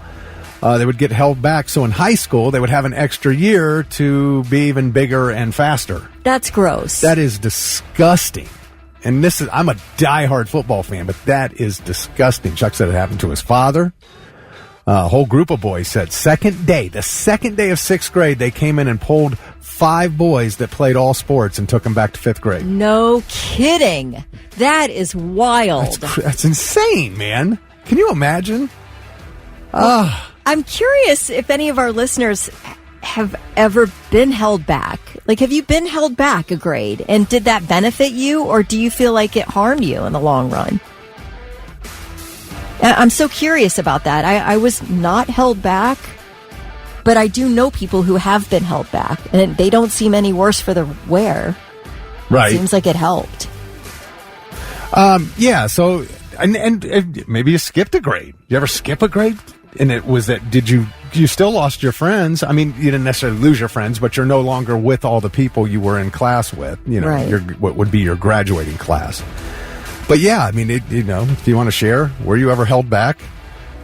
they would get held back. So in high school, they would have an extra year to be even bigger and faster. That's gross. That is disgusting. And I'm a diehard football fan, but that is disgusting. Chuck said it happened to his father. A whole group of boys said the second day of 6th grade, they came in and pulled 5 boys that played all sports and took them back to 5th grade. No kidding. That is wild. That's insane, man. Can you imagine? I'm curious if any of our listeners have ever been held back. Like, have you been held back a grade? And did that benefit you, or do you feel like it harmed you in the long run? I'm so curious about that. I was not held back, but I do know people who have been held back, and they don't seem any worse for the wear. Right. It seems like it helped. Yeah, so, and maybe you skipped a grade. You ever skip a grade? And it was that, you still lost your friends. I mean, you didn't necessarily lose your friends, but you're no longer with all the people you were in class with, Right. what would be your graduating class. But yeah, I mean, if you want to share, were you ever held back?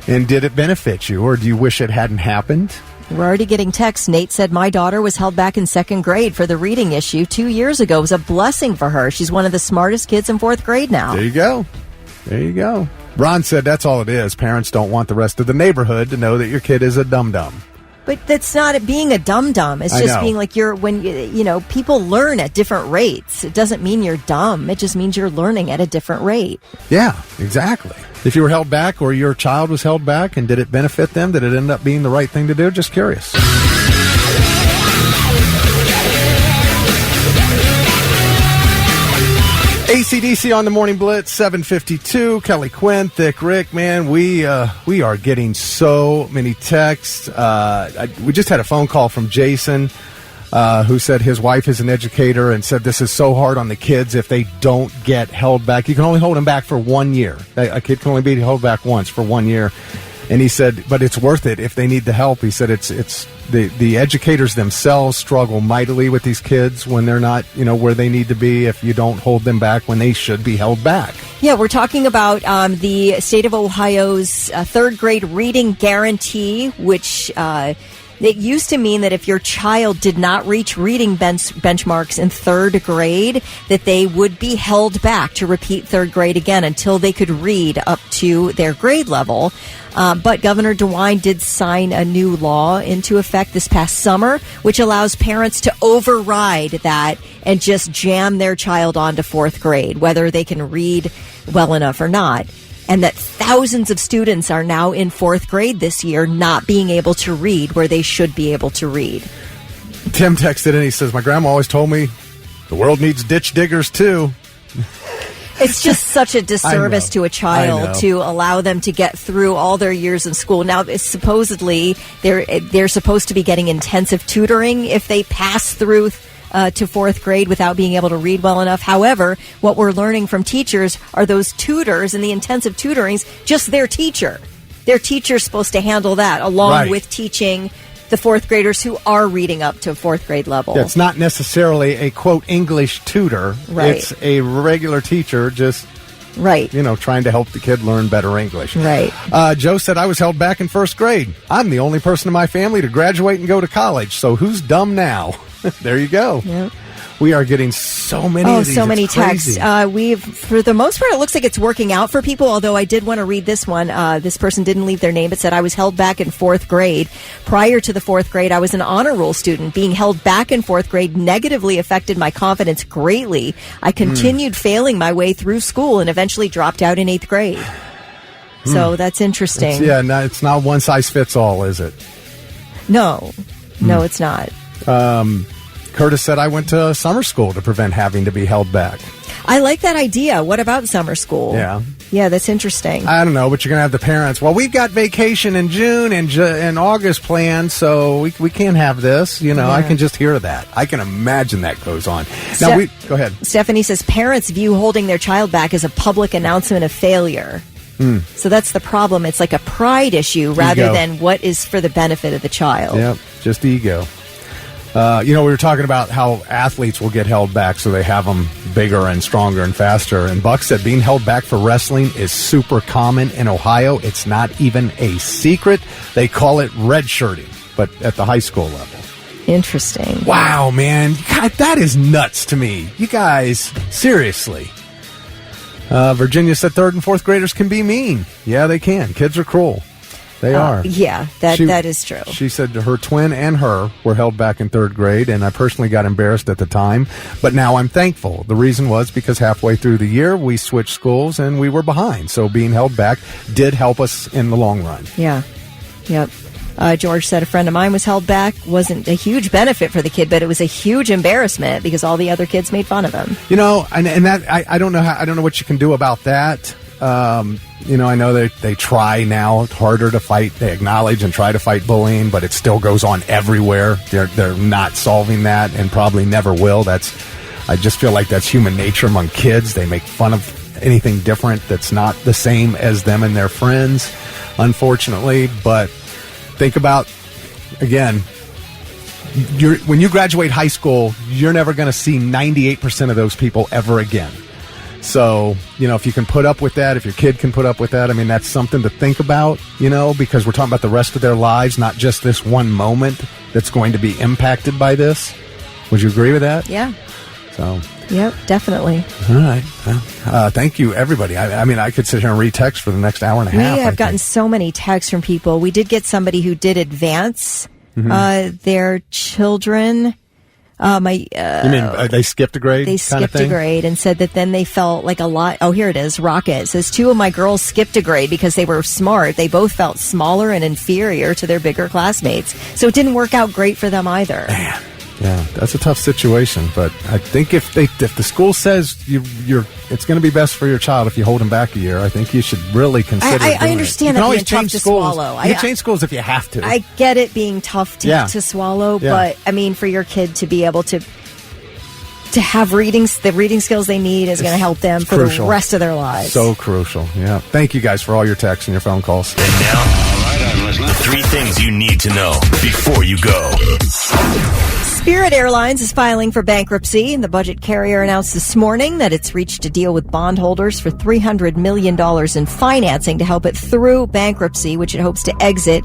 And did it benefit you, or do you wish it hadn't happened? We're already getting texts. Nate said, my daughter was held back in 2nd grade for the reading issue 2 years ago. It was a blessing for her. She's one of the smartest kids in 4th grade now. There you go. Ron said that's all it is. Parents don't want the rest of the neighborhood to know that your kid is a dum-dum. But that's not it being a dum-dum. It's just being like people learn at different rates. It doesn't mean you're dumb. It just means you're learning at a different rate. Yeah, exactly. If you were held back or your child was held back, and did it benefit them? Did it end up being the right thing to do? Just curious. AC/DC on the Morning Blitz, 7:52. Kelly Quinn, Thick Rick, man, we are getting so many texts. We just had a phone call from Jason, who said his wife is an educator and said this is so hard on the kids if they don't get held back. You can only hold them back for 1 year. A kid can only be held back once for 1 year. And he said, but it's worth it if they need the help. He said it's the educators themselves struggle mightily with these kids when they're not, where they need to be if you don't hold them back when they should be held back. Yeah, we're talking about the state of Ohio's 3rd grade reading guarantee, which it used to mean that if your child did not reach reading benchmarks in 3rd grade, that they would be held back to repeat 3rd grade again until they could read up to their grade level. But Governor DeWine did sign a new law into effect this past summer, which allows parents to override that and just jam their child onto 4th grade, whether they can read well enough or not. And that thousands of students are now in 4th grade this year not being able to read where they should be able to read. Tim texted in, he says, my grandma always told me the world needs ditch diggers too. It's just such a disservice to a child to allow them to get through all their years in school. Now, supposedly, they're supposed to be getting intensive tutoring if they pass through to 4th grade without being able to read well enough. However, what we're learning from teachers are those tutors and the intensive tutorings, just their teacher. Their teacher's supposed to handle that along with teaching the 4th graders who are reading up to 4th grade level. Yeah, it's not necessarily a, quote, English tutor. Right. It's a regular teacher just, trying to help the kid learn better English. Right. Joe said, I was held back in 1st grade. I'm the only person in my family to graduate and go to college, so who's dumb now? There you go. Yep. We are getting so many of these. So many it's texts. For the most part, it looks like it's working out for people, although I did want to read this one. This person didn't leave their name, but said, I was held back in 4th grade. Prior to the 4th grade, I was an honor roll student. Being held back in 4th grade negatively affected my confidence greatly. I continued failing my way through school and eventually dropped out in 8th grade. So that's interesting. It's not one size fits all, is it? No, it's not. Curtis said, I went to summer school to prevent having to be held back. I like that idea. What about summer school? Yeah, that's interesting. I don't know, but you're going to have the parents. Well, we've got vacation in June and August planned, so we can't have this. I can just hear that. I can imagine that goes on. Now, go ahead. Stephanie says, parents view holding their child back as a public announcement of failure. So that's the problem. It's like a pride issue rather than what is for the benefit of the child. Yep, just ego. We were talking about how athletes will get held back so they have them bigger and stronger and faster. And Buck said being held back for wrestling is super common in Ohio. It's not even a secret. They call it redshirting, but at the high school level. Interesting. Wow, man. God, that is nuts to me. You guys, seriously. Virginia said 3rd and 4th graders can be mean. Yeah, they can. Kids are cruel. They are. Yeah, that is true. She said her twin and her were held back in 3rd grade, and I personally got embarrassed at the time, but now I'm thankful. The reason was because halfway through the year, we switched schools and we were behind, so being held back did help us in the long run. Yeah. Yep. George said a friend of mine was held back. Wasn't a huge benefit for the kid, but it was a huge embarrassment because all the other kids made fun of him. And that I don't know I don't know what you can do about that. I know they try now harder to fight. They acknowledge and try to fight bullying, but it still goes on everywhere. They're not solving that and probably never will. I just feel like that's human nature among kids. They make fun of anything different that's not the same as them and their friends, unfortunately. But think about, again, when you graduate high school, you're never going to see 98% of those people ever again. So, if you can put up with that, if your kid can put up with that, I mean, that's something to think about, because we're talking about the rest of their lives, not just this one moment that's going to be impacted by this. Would you agree with that? Yeah. So. Yep, definitely. All right. Well, thank you, everybody. I mean, I could sit here and read text for the next hour and a half. We have gotten so many texts from people. We did get somebody who did advance their children. You mean they skipped a grade? They skipped a grade and said that then they felt like a lot. Oh, here it is. Rocket says 2 of my girls skipped a grade because they were smart. They both felt smaller and inferior to their bigger classmates. So it didn't work out great for them either. Man. Yeah, that's a tough situation, but I think if the school says it's going to be best for your child if you hold them back a year, I think you should really consider. I understand that being tough to swallow. You can change schools if you have to. I get it being tough to swallow, but I mean, for your kid to be able to have the reading skills they need is going to help them for the rest of their lives. So crucial. Yeah. Thank you guys for all your texts and your phone calls. And now, the 3 things you need to know before you go. Spirit Airlines is filing for bankruptcy, and the budget carrier announced this morning that it's reached a deal with bondholders for $300 million in financing to help it through bankruptcy, which it hopes to exit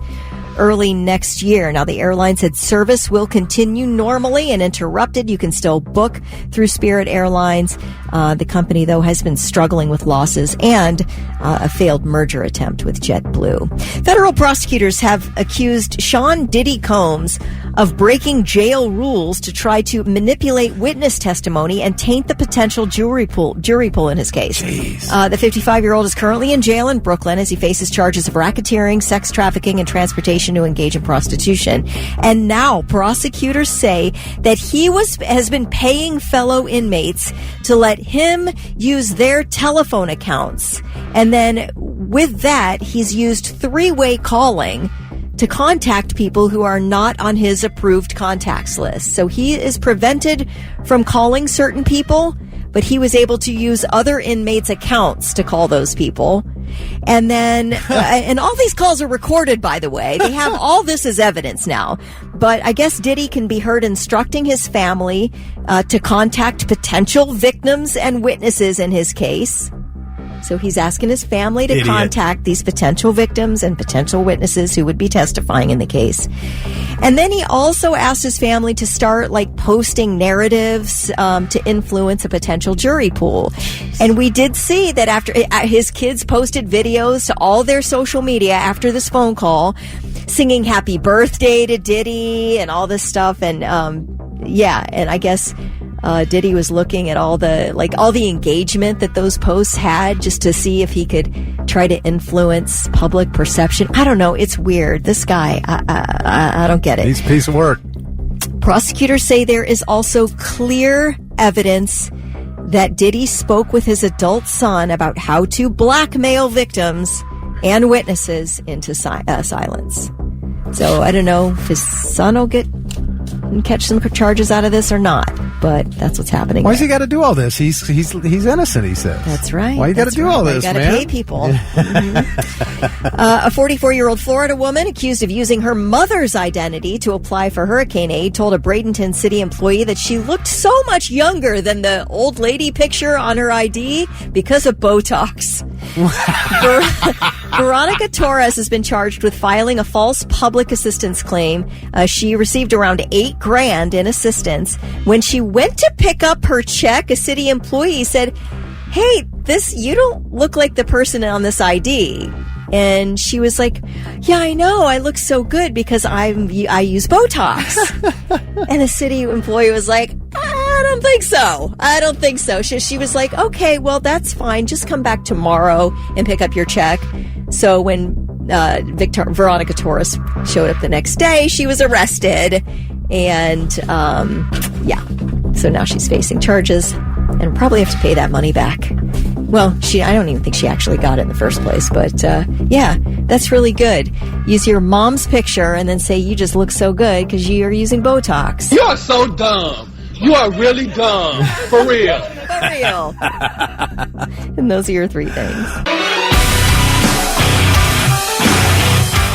early next year. Now, the airline said service will continue normally and uninterrupted. You can still book through Spirit Airlines. The company, though, has been struggling with losses and a failed merger attempt with JetBlue. Federal prosecutors have accused Sean Diddy Combs of breaking jail rules to try to manipulate witness testimony and taint the potential jury pool in his case. The 55-year-old is currently in jail in Brooklyn as he faces charges of racketeering, sex trafficking, and transportation to engage in prostitution. And now prosecutors say that he has been paying fellow inmates to let him use their telephone accounts. And then with that, he's used 3-way calling to contact people who are not on his approved contacts list. So he is prevented from calling certain people, but he was able to use other inmates' accounts to call those people. And then, and all these calls are recorded, by the way. They have all this as evidence now. But I guess Diddy can be heard instructing his family to contact potential victims and witnesses in his case. So he's asking his family to contact these potential victims and potential witnesses who would be testifying in the case. And then he also asked his family to start posting narratives to influence a potential jury pool. And we did see that after his kids posted videos to all their social media after this phone call, singing happy birthday to Diddy and all this stuff. And and I guess Diddy was looking at all the engagement that those posts had just to see if he could try to influence public perception. I don't know. It's weird. This guy, I don't get it. He's a piece of work. Prosecutors say there is also clear evidence that Diddy spoke with his adult son about how to blackmail victims and witnesses into silence. So I don't know if his son will catch some charges out of this or not, but that's what's happening. Why's he got to do all this? He's innocent, he says. That's right. Why you got to do all this, man? You got to pay people. A 44-year-old Florida woman accused of using her mother's identity to apply for hurricane aid told a Bradenton City employee that she looked so much younger than the old lady picture on her ID because of Botox. Veronica Torres has been charged with filing a false public assistance claim. She received around $8,000 in assistance. When she went to pick up her check, a city employee said, "Hey, you don't look like the person on this ID." And she was like, "Yeah, I know. I look so good because I use Botox." And the city employee was like, "I don't think so. I don't think so." She was like, "Okay, well, that's fine. Just come back tomorrow and pick up your check." So when Veronica Torres showed up the next day, she was arrested. And, so now she's facing charges and probably have to pay that money back. Well, I don't even think she actually got it in the first place, but, that's really good. Use your mom's picture and then say you just look so good because you're using Botox. You're so dumb. You are really dumb. For real. For real. And those are your 3 things.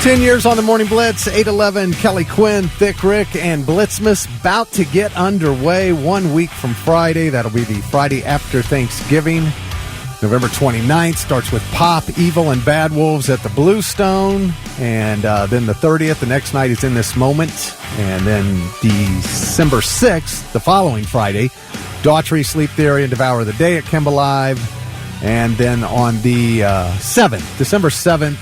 10 years on the Morning Blitz, 8:11, Kelly Quinn, Thick Rick, and Blitzmas about to get underway 1 week from Friday. That'll be the Friday after Thanksgiving. November 29th starts with Pop, Evil, and Bad Wolves at the Bluestone. And then the 30th, the next night is In This Moment. And then December 6th, the following Friday, Daughtry, Sleep Theory, and Devour the Day at Kemba Live. And then on the 7th, December 7th,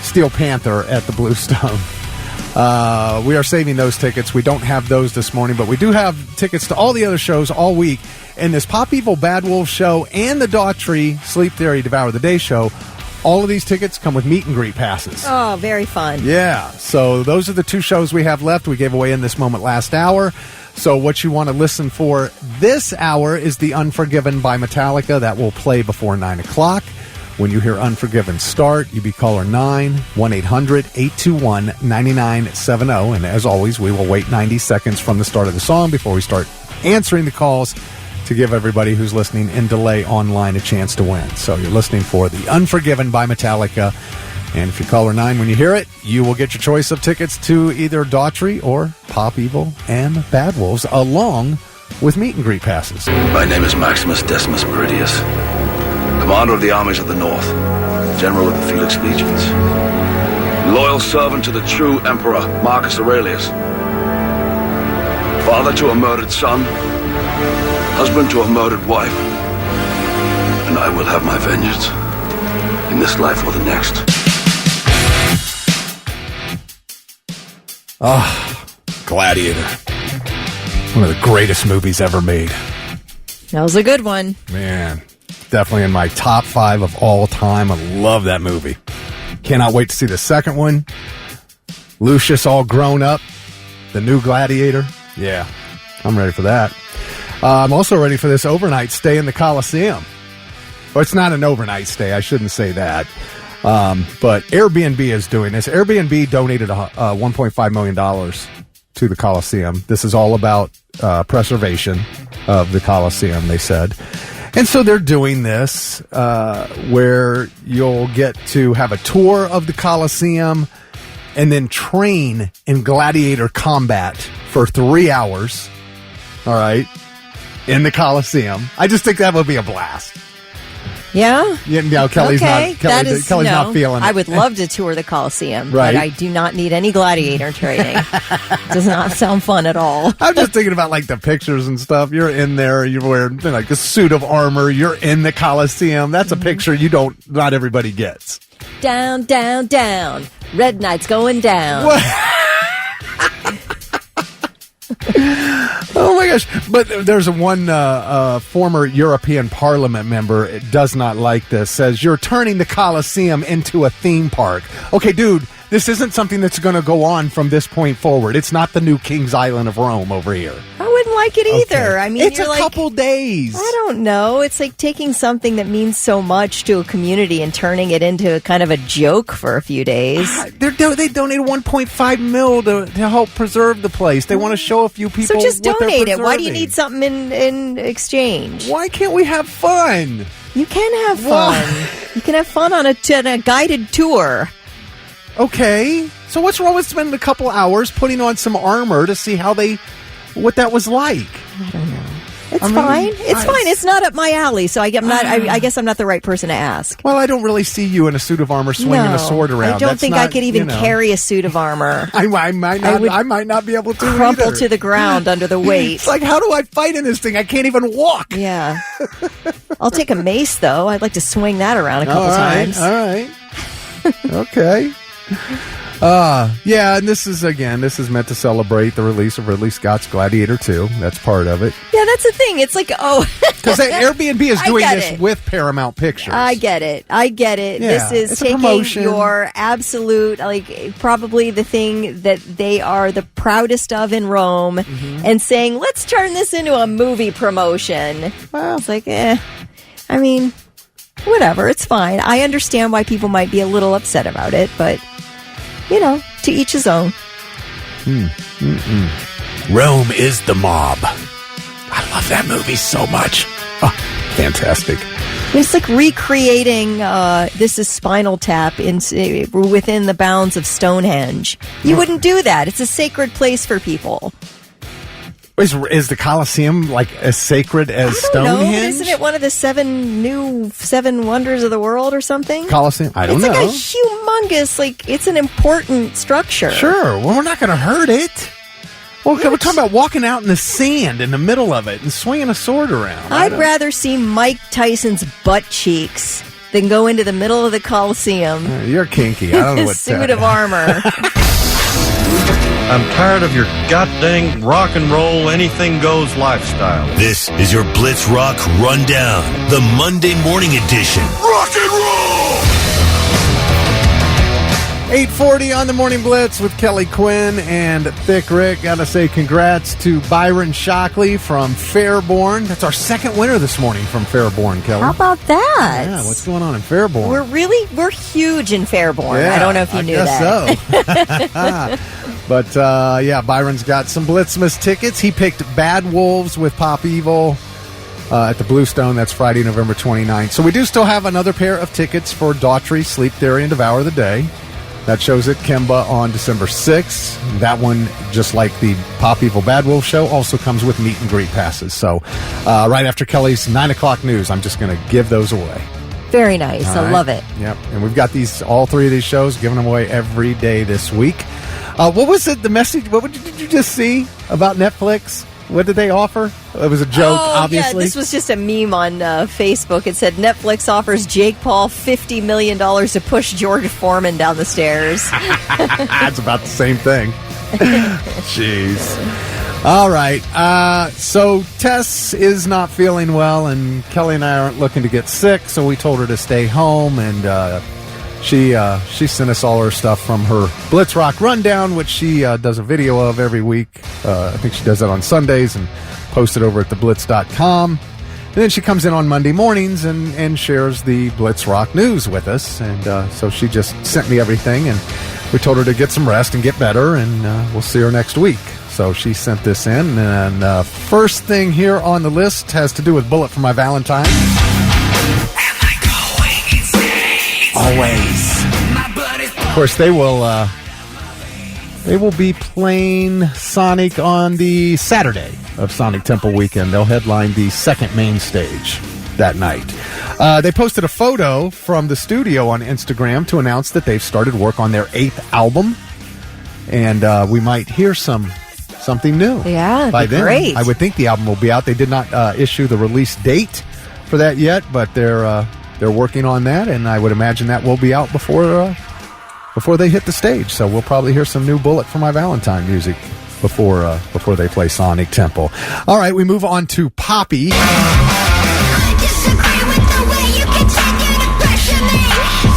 Steel Panther at the Bluestone. We are saving those tickets. We don't have those this morning, but we do have tickets to all the other shows all week. And this Pop Evil Bad Wolf show and the Daughtry Sleep Theory Devour the Day show, all of these tickets come with meet and greet passes. Oh, very fun. Yeah. So those are the 2 shows we have left. We gave away In This Moment last hour. So what you want to listen for this hour is The Unforgiven by Metallica. That will play before 9 o'clock. When you hear Unforgiven start, you be caller 9, 1-800-821-9970. And as always, we will wait 90 seconds from the start of the song before we start answering the calls to give everybody who's listening in delay online a chance to win. So you're listening for The Unforgiven by Metallica. And if you caller 9 when you hear it, you will get your choice of tickets to either Daughtry or Pop Evil and Bad Wolves, along with meet and greet passes. My name is Maximus Decimus Meridius, Commander of the Armies of the North, General of the Felix Legions, loyal servant to the true Emperor Marcus Aurelius, father to a murdered son, husband to a murdered wife, and I will have my vengeance in this life or the next. Gladiator. One of the greatest movies ever made. That was a good one. Man, definitely in my top 5 of all time. I love that movie. Cannot wait to see the second one. Lucius all grown up. The new Gladiator. Yeah, I'm ready for that. I'm also ready for this overnight stay in the Coliseum. Well, it's not an overnight stay. I shouldn't say that. But Airbnb is doing this. Airbnb donated $1.5 million to the Coliseum. This is all about preservation of the Coliseum, they said. And so they're doing this where you'll get to have a tour of the Coliseum and then train in gladiator combat for 3 hours. All right. In the Coliseum. I just think that would be a blast. Yeah? No, Kelly's okay. Kelly's not feeling it. I would love to tour the Coliseum, right. But I do not need any gladiator training. Does not sound fun at all. I'm just thinking about like the pictures and stuff. You're in there, you're wearing like a suit of armor, you're in the Coliseum. That's a picture not everybody gets. Down, down, down. Red Knight's going down. What? Oh my gosh. But there's one former European Parliament member does not like this, says you're turning the Coliseum into a theme park. Okay, dude, this isn't something that's going to go on from this point forward. It's not the new King's Island of Rome over here. I wouldn't like it either. Okay. I mean, it's you're a couple days. I don't know. It's like taking something that means so much to a community and turning it into a kind of a joke for a few days. They donated $1.5 million to help preserve the place. They want to show a few people. So just what donate they're it. Why do you need something in exchange? Why can't we have fun? You can have fun. You can have fun on a guided tour. Okay. So what's wrong with spending a couple hours putting on some armor to see what that was like? I don't know. It's fine. It's fine. It's not up my alley, so I guess I'm not the right person to ask. Well, I don't really see you in a suit of armor swinging a sword around. I don't think I could even carry a suit of armor. I might not be able to crumple either. to the ground under the weight. It's like, how do I fight in this thing? I can't even walk. Yeah. I'll take a mace, though. I'd like to swing that around a couple times. All right. Okay. Yeah, and this is meant to celebrate the release of Ridley Scott's Gladiator 2. That's part of it. Yeah, that's the thing. It's like, because Airbnb is doing this with Paramount Pictures. I get it. Yeah, this is taking your absolute, probably the thing that they are the proudest of in Rome, and saying, let's turn this into a movie promotion. Well, it's like, I mean, whatever. It's fine. I understand why people might be a little upset about it, but to each his own. Rome is the mob. love that movie so much. Oh, fantastic. It's like recreating This Is Spinal Tap within the bounds of Stonehenge. You wouldn't do that. It's a sacred place for people. Is the Colosseum like as sacred as Stonehenge? No, isn't it one of the seven wonders of the world or something? Colosseum? I don't know. It's like a humongous, it's an important structure. Sure. Well, we're not going to hurt it. Well, we're talking about walking out in the sand in the middle of it and swinging a sword around. I'd rather see Mike Tyson's butt cheeks than go into the middle of the Coliseum. You're kinky. I don't know what suit of armor. I'm tired of your goddamn rock and roll, anything goes lifestyle. This is your Blitz Rock Rundown, the Monday morning edition. Rock and roll! 8:40 on the Morning Blitz with Kelly Quinn and Thick Rick. Gotta say congrats to Byron Shockley from Fairborn. That's our second winner this morning from Fairborn, Kelly. How about that? Yeah, what's going on in Fairborn? We're huge in Fairborn. Yeah, I don't know if you knew that. So. But, Byron's got some Blitzmas tickets. He picked Bad Wolves with Pop Evil at the Bluestone. That's Friday, November 29th. So we do still have another pair of tickets for Daughtry, Sleep Theory, and Devour the Day. That show's at Kemba on December 6th. That one, just like the Pop Evil Bad Wolf show, also comes with meet and greet passes. So right after Kelly's 9 o'clock news, I'm just going to give those away. Very nice. I love it. Yep. And we've got all three of these shows, giving them away every day this week. What was it, the message? What did you just see about Netflix? What did they offer? It was a joke, obviously. Yeah, this was just a meme on Facebook. It said Netflix offers Jake Paul $50 million to push George Foreman down the stairs. That's about the same thing. Jeez. All right. So Tess is not feeling well, and Kelly and I aren't looking to get sick, so we told her to stay home, and she sent us all her stuff from her Blitz Rock Rundown, which she does a video of every week. I think she does that on Sundays and posts it over at theblitz.com. And then she comes in on Monday mornings and shares the Blitz Rock news with us. And so she just sent me everything, and we told her to get some rest and get better, and we'll see her next week. So she sent this in, and first thing here on the list has to do with Bullet for My Valentine. Always. Of course, they will be playing Sonic on the Saturday of Sonic Temple Weekend. They'll headline the second main stage that night. They posted a photo from the studio on Instagram to announce that they've started work on their 8th album, and we might hear something new. Yeah, by then. Great. I would think the album will be out. They did not issue the release date for that yet, but they're working on that, and I would imagine that will be out before they hit the stage. So we'll probably hear some new Bullet for My Valentine music before they play Sonic Temple. All right, we move on to Poppy.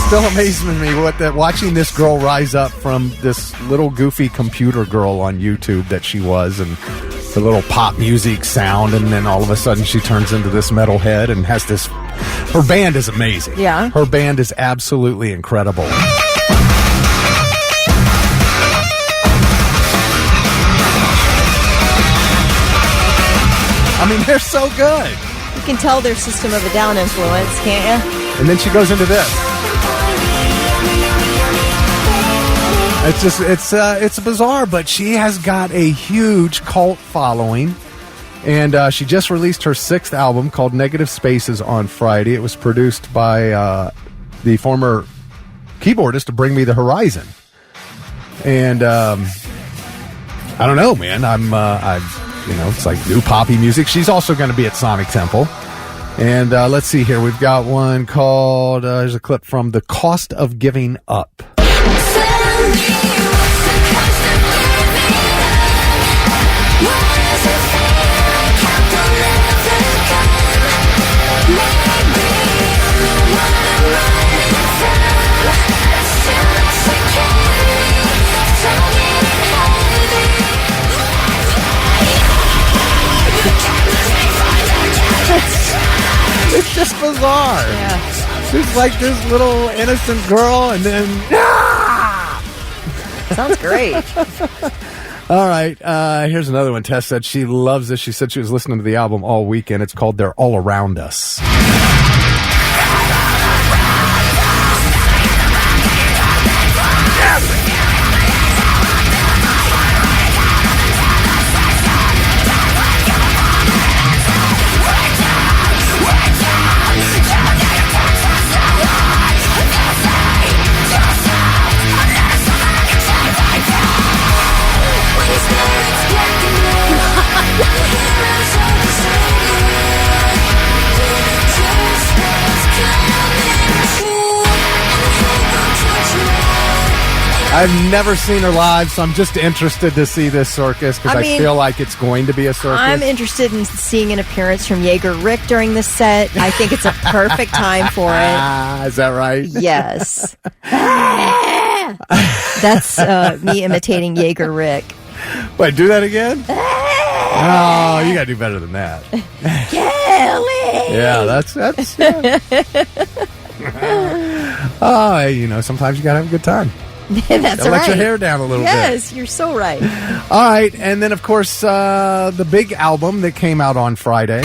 Still amazes me watching this girl rise up from this little goofy computer girl on YouTube that she was, and the little pop music sound, and then all of a sudden she turns into this metalhead and has this. Her band is amazing. Yeah. Her band is absolutely incredible. I mean, they're so good. You can tell their System of a Down influence, can't you? And then she goes into this. It's bizarre, but she has got a huge cult following. And she just released her 6th album called Negative Spaces on Friday. It was produced by the former keyboardist of Bring Me the Horizon. And I don't know, man. It's like new poppy music. She's also going to be at Sonic Temple. And let's see here. We've got one called, there's a clip from The Cost of Giving Up. It's just bizarre. Yeah. She's like this little innocent girl, and then sounds great. All right. Here's another one. Tess said she loves this. She said she was listening to the album all weekend. It's called They're All Around Us. I've never seen her live, so I'm just interested to see this circus because I feel like it's going to be a circus. I'm interested in seeing an appearance from Jaeger Rick during this set. I think it's a perfect time for it. Is that right? Yes. That's me imitating Jaeger Rick. Wait, do that again? Oh, you got to do better than that. Kelly! Yeah, that's oh, you know, sometimes you got to have a good time. That's right. Let your hair down a little bit. Yes, you're so right. All right, and then, of course, the big album that came out on Friday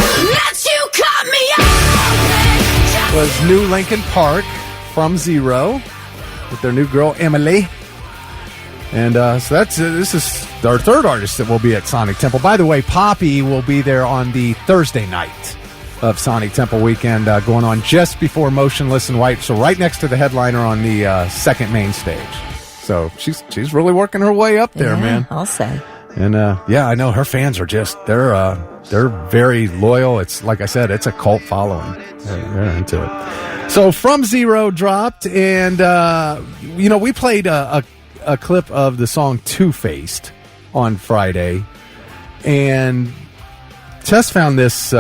was new Linkin Park, From Zero, with their new girl, Emily. And so this is our third artist that will be at Sonic Temple. By the way, Poppy will be there on the Thursday night of Sonic Temple weekend, going on just before Motionless in White, so right next to the headliner on the second main stage. So she's really working her way up there, man. I'll say. And yeah, I know her fans are just they're very loyal. It's like I said, it's a cult following. They're into it. So From Zero dropped, and you know, we played a clip of the song Two-Faced on Friday, and Tess found this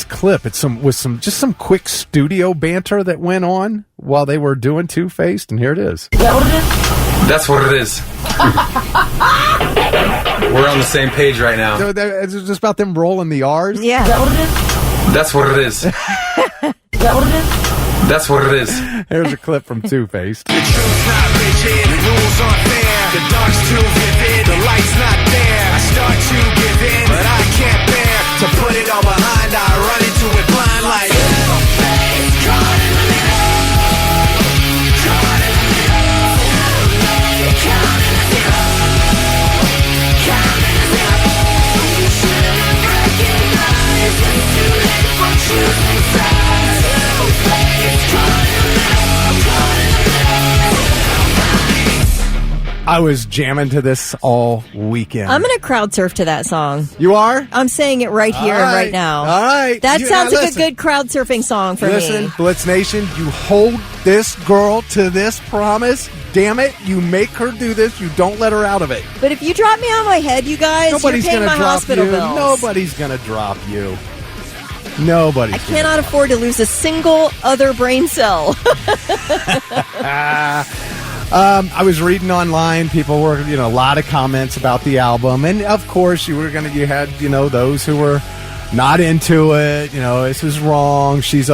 clip. It's some quick studio banter that went on while they were doing Two-Faced, and here it is. Is that what it is? That's what it is. We're on the same page right now. So it's just about them rolling the R's? Yeah. Is that what it is? That's what it is. Is that what it is? That's what it is. Here's a clip from Two-Faced. The truth's not rigid, the rules aren't fair. The dark's too vivid, the light's not there. I start to give in, but I can't bear to put it all behind. I run into it blind like Two-Faced, caught in the middle. Caught in the middle. Count in the zero. Count in the zero. You should have recognized it's too late for choosing sides. Two-Faced, caught in the middle. Caught in the middle. I was jamming to this all weekend. I'm going to crowd surf to that song. You are? I'm saying it right here and right now. All right. That sounds like listen. a good crowd surfing song for me. Listen, Blitz Nation, you hold this girl to this promise. Damn it, you make her do this. You don't let her out of it. But if you drop me on my head, you guys, Nobody's you're paying my drop hospital you. bills. Nobody's going to drop you. Nobody. I cannot afford to lose a single other brain cell. I was reading online. People were, a lot of comments about the album, and of course, you had, those who were not into it. This is wrong. She's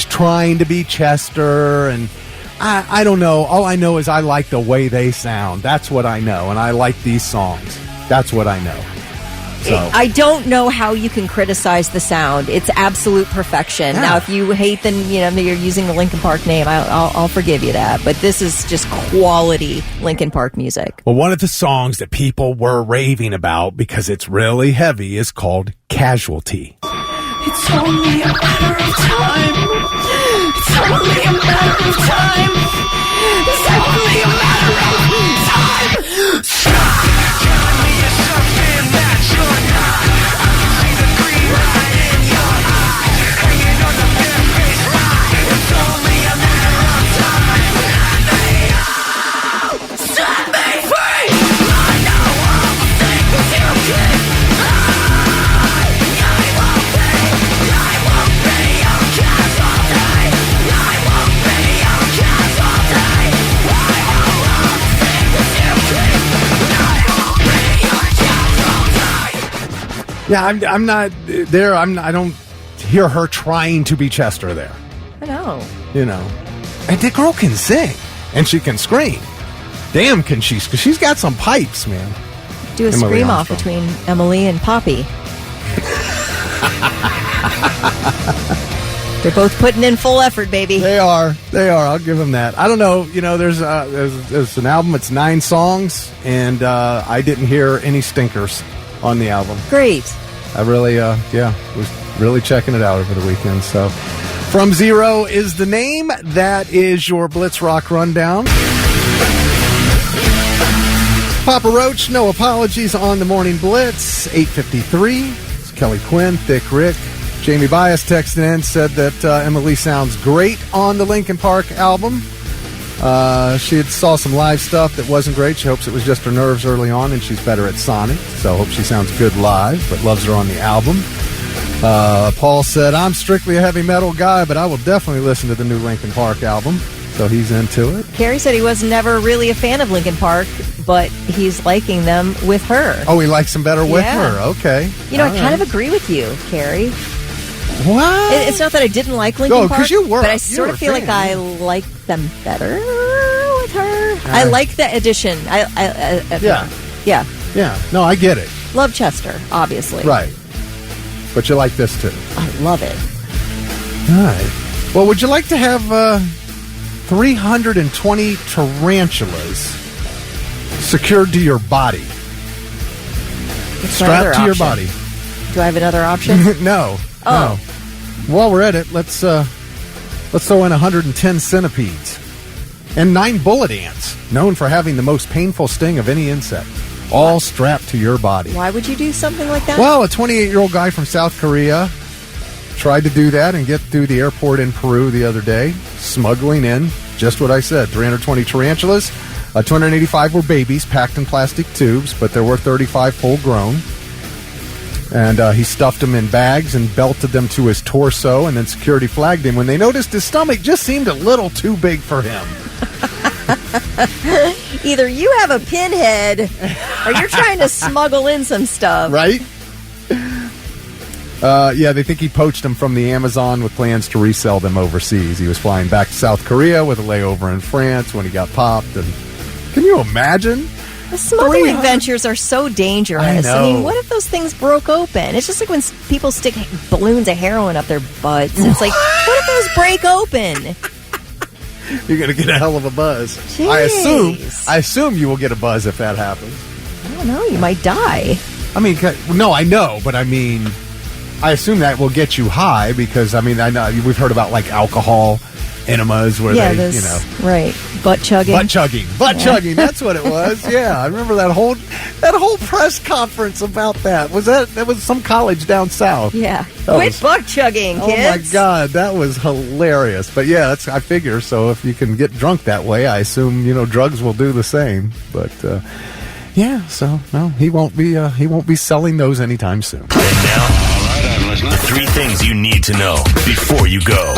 trying to be Chester, and I don't know. All I know is I like the way they sound. That's what I know, and I like these songs. That's what I know. So. I don't know how you can criticize the sound. It's absolute perfection. Yeah. Now, if you hate that you're using the Linkin Park name, I'll forgive you that. But this is just quality Linkin Park music. Well, one of the songs that people were raving about because it's really heavy is called Casualty. It's only a matter of time. It's only a matter of time. It's only a matter of time. Stop telling me you're something that you're not. I can see the green light in your eye, hanging on the bare face line. It's only a matter of time. Set me free. I know all the things you keep. Yeah, I'm not there. I don't hear her trying to be Chester there. I know. And the girl can sing and she can scream. Damn, can she? Because she's got some pipes, man. Do a Emily scream off Armstrong. between Emily and Poppy. They're both putting in full effort, baby. They are. I'll give them that. I don't know. There's an album. It's 9 songs, and I didn't hear any stinkers on the album. Great. I really, was really checking it out over the weekend. So, From Zero is the name. That is your Blitz Rock Rundown. Papa Roach, no apologies on the Morning Blitz. 8:53. It's Kelly Quinn, Thick Rick. Jamie Bias texted in, said that Emily sounds great on the Linkin Park album. She had saw some live stuff that wasn't great. She hopes it was just her nerves early on, and she's better at Sonic. So I hope she sounds good live, but loves her on the album. Paul said, I'm strictly a heavy metal guy, but I will definitely listen to the new Linkin Park album. So he's into it. Carrie said he was never really a fan of Linkin Park, but he's liking them with her. Oh, he likes them better with her. Okay. I kind of agree with you, Carrie. What? It's not that I didn't like Linkin Park, you were, but I sort of feel like I like them better with her. I like the addition. Yeah. No, I get it. Love Chester, obviously. Right. But you like this too. I love it. All right. Well, would you like to have 320 tarantulas secured to your body? Strapped to your body. Do I have another option? No. Oh. No. While we're at it, let's throw in 110 centipedes and 9 bullet ants, known for having the most painful sting of any insect, all strapped to your body. Why would you do something like that? Well, a 28-year-old guy from South Korea tried to do that and get through the airport in Peru the other day, smuggling in just what I said, 320 tarantulas. 285 were babies packed in plastic tubes, but there were 35 full-grown. And he stuffed them in bags and belted them to his torso, and then security flagged him when they noticed his stomach just seemed a little too big for him. Either you have a pinhead or you're trying to smuggle in some stuff. Right? They think he poached them from the Amazon with plans to resell them overseas. He was flying back to South Korea with a layover in France when he got popped. And can you imagine? The smuggling ventures are so dangerous. I mean, what if those things broke open? It's just like when people stick balloons of heroin up their butts. It's like, what if those break open? You're going to get a hell of a buzz. Jeez. I assume you will get a buzz if that happens. I don't know. You might die. I mean, no, I know, but I mean, I assume that will get you high because, I mean, I know we've heard about like alcohol enemas where right, butt chugging. Butt chugging. That's what it was. Yeah, I remember that whole press conference about that. Was some college down south? Yeah, quit butt chugging, kids. Oh my God, that was hilarious. But yeah, I figure. So if you can get drunk that way, I assume drugs will do the same. But yeah, so no, he won't be selling those anytime soon. And now. The 3 things you need to know before you go.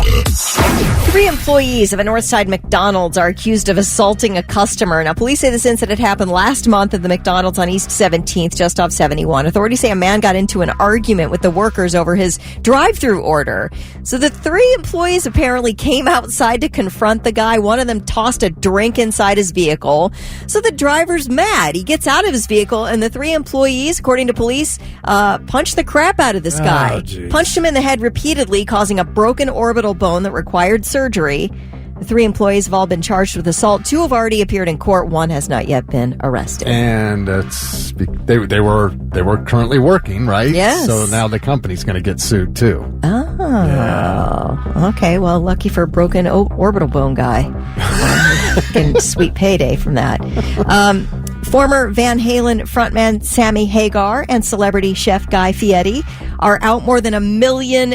3 employees of a Northside McDonald's are accused of assaulting a customer. Now, police say this incident happened last month at the McDonald's on East 17th, just off 71. Authorities say a man got into an argument with the workers over his drive-thru order. So the 3 employees apparently came outside to confront the guy. One of them tossed a drink inside his vehicle. So the driver's mad. He gets out of his vehicle, and the 3 employees, according to police, punched the crap out of this guy. Punched him in the head repeatedly, causing a broken orbital bone that required surgery. The 3 employees have all been charged with assault. 2 have already appeared in court. 1 has not yet been arrested. And they were currently working, right? Yes. So now the company's going to get sued too. Oh, yeah. Okay. Well, lucky for a broken orbital bone guy. Getting sweet payday from that. Former Van Halen frontman Sammy Hagar and celebrity chef Guy Fieri are out more than $1 million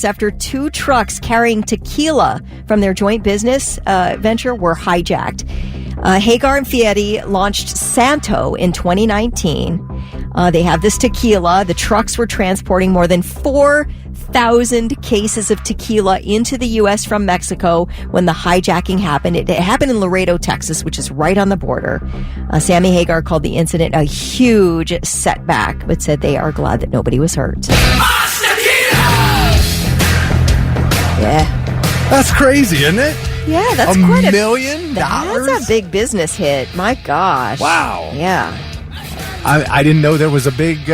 after 2 trucks carrying tequila from their joint business venture were hijacked. Hagar and Fieri launched Santo in 2019. They have this tequila. The trucks were transporting more than 4,000 cases of tequila into the U.S. from Mexico when the hijacking happened. It happened in Laredo, Texas, which is right on the border. Sammy Hagar called the incident a huge setback, but said they are glad that nobody was hurt. Yeah. That's crazy, isn't it? Yeah, that's $1 million? That's a big business hit. My gosh. Wow. Yeah. I didn't know there was a big,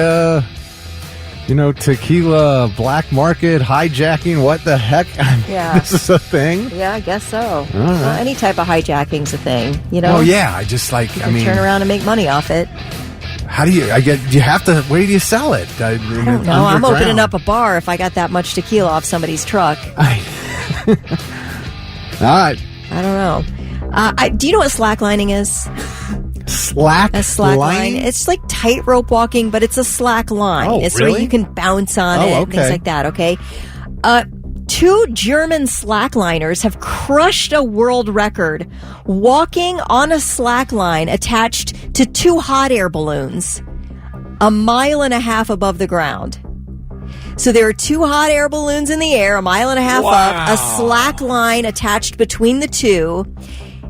tequila black market hijacking. What the heck? Yeah. This is a thing? Yeah, I guess so. All right. Well, any type of hijacking's a thing, Oh, yeah. I just you can turn around and make money off it. How do you, do you have to, where do you sell it? I don't know. I'm opening up a bar if I got that much tequila off somebody's truck. All right. I don't know. Do you know what slacklining is? A slack line? It's like tightrope walking, but it's a slack line. Oh, it's really? where you can bounce on it, okay. things like that, okay? 2 German slackliners have crushed a world record walking on a slack line attached to 2 hot air balloons 1.5 miles above the ground. So there are 2 hot air balloons in the air, 1.5 miles up, a slack line attached between the 2,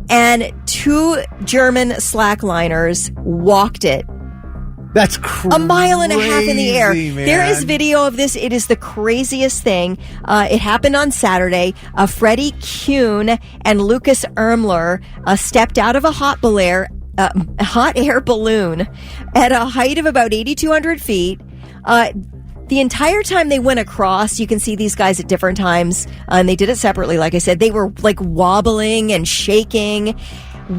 and 2 German slackliners walked it. That's crazy. 1.5 miles in the air. Man. There is video of this. It is the craziest thing. It happened on Saturday. Freddie Kuhn and Lucas Ermler stepped out of a hot air balloon at a height of about 8,200 feet. The entire time they went across, you can see these guys at different times, and they did it separately. Like I said, they were like wobbling and shaking.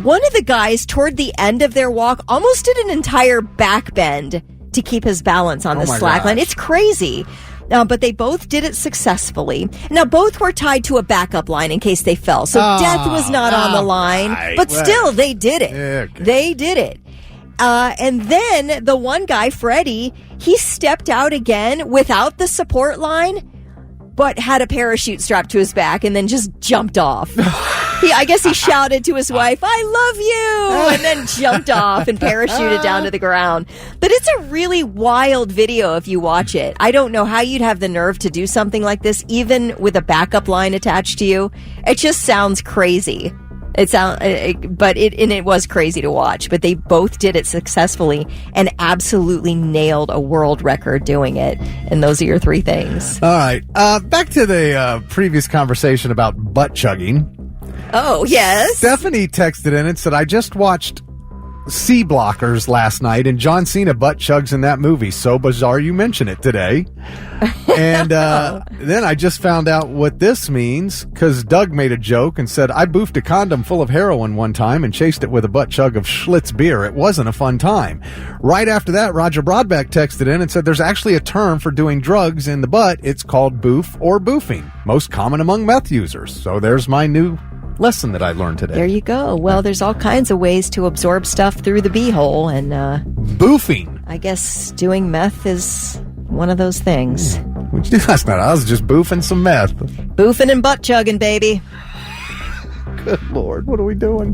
One of the guys toward the end of their walk almost did an entire back bend to keep his balance on the slack line. It's crazy. But they both did it successfely. Now, both were tied to a backup line in case they fell. So death was not on the line. But still, they did it. Okay. They did it. And then the one guy, Freddie, he stepped out again without the support line, but had a parachute strapped to his back and then just jumped off. I guess he shouted to his wife, "I love you," and then jumped off and parachuted down to the ground. But it's a really wild video if you watch it. I don't know how you'd have the nerve to do something like this, even with a backup line attached to you. It just sounds crazy. It was crazy to watch, but they both did it successfully and absolutely nailed a world record doing it. And those are your 3 things. All right. Back to the previous conversation about butt chugging. Oh, yes. Stephanie texted in and said, I just watched C Blockers last night, and John Cena butt chugs in that movie. So bizarre you mention it today. And then I just found out what this means, because Doug made a joke and said, I boofed a condom full of heroin one time and chased it with a butt chug of Schlitz beer. It wasn't a fun time. Right after that, Roger Broadback texted in and said there's actually a term for doing drugs in the butt. It's called boof or boofing, most common among meth users. So there's my new lesson that I learned today. There you go. Well, there's all kinds of ways to absorb stuff through the beehole, and boofing. I guess doing meth is one of those things. What'd you do last night? I was just boofing some meth. Boofing and butt chugging, baby. Good Lord, what are we doing?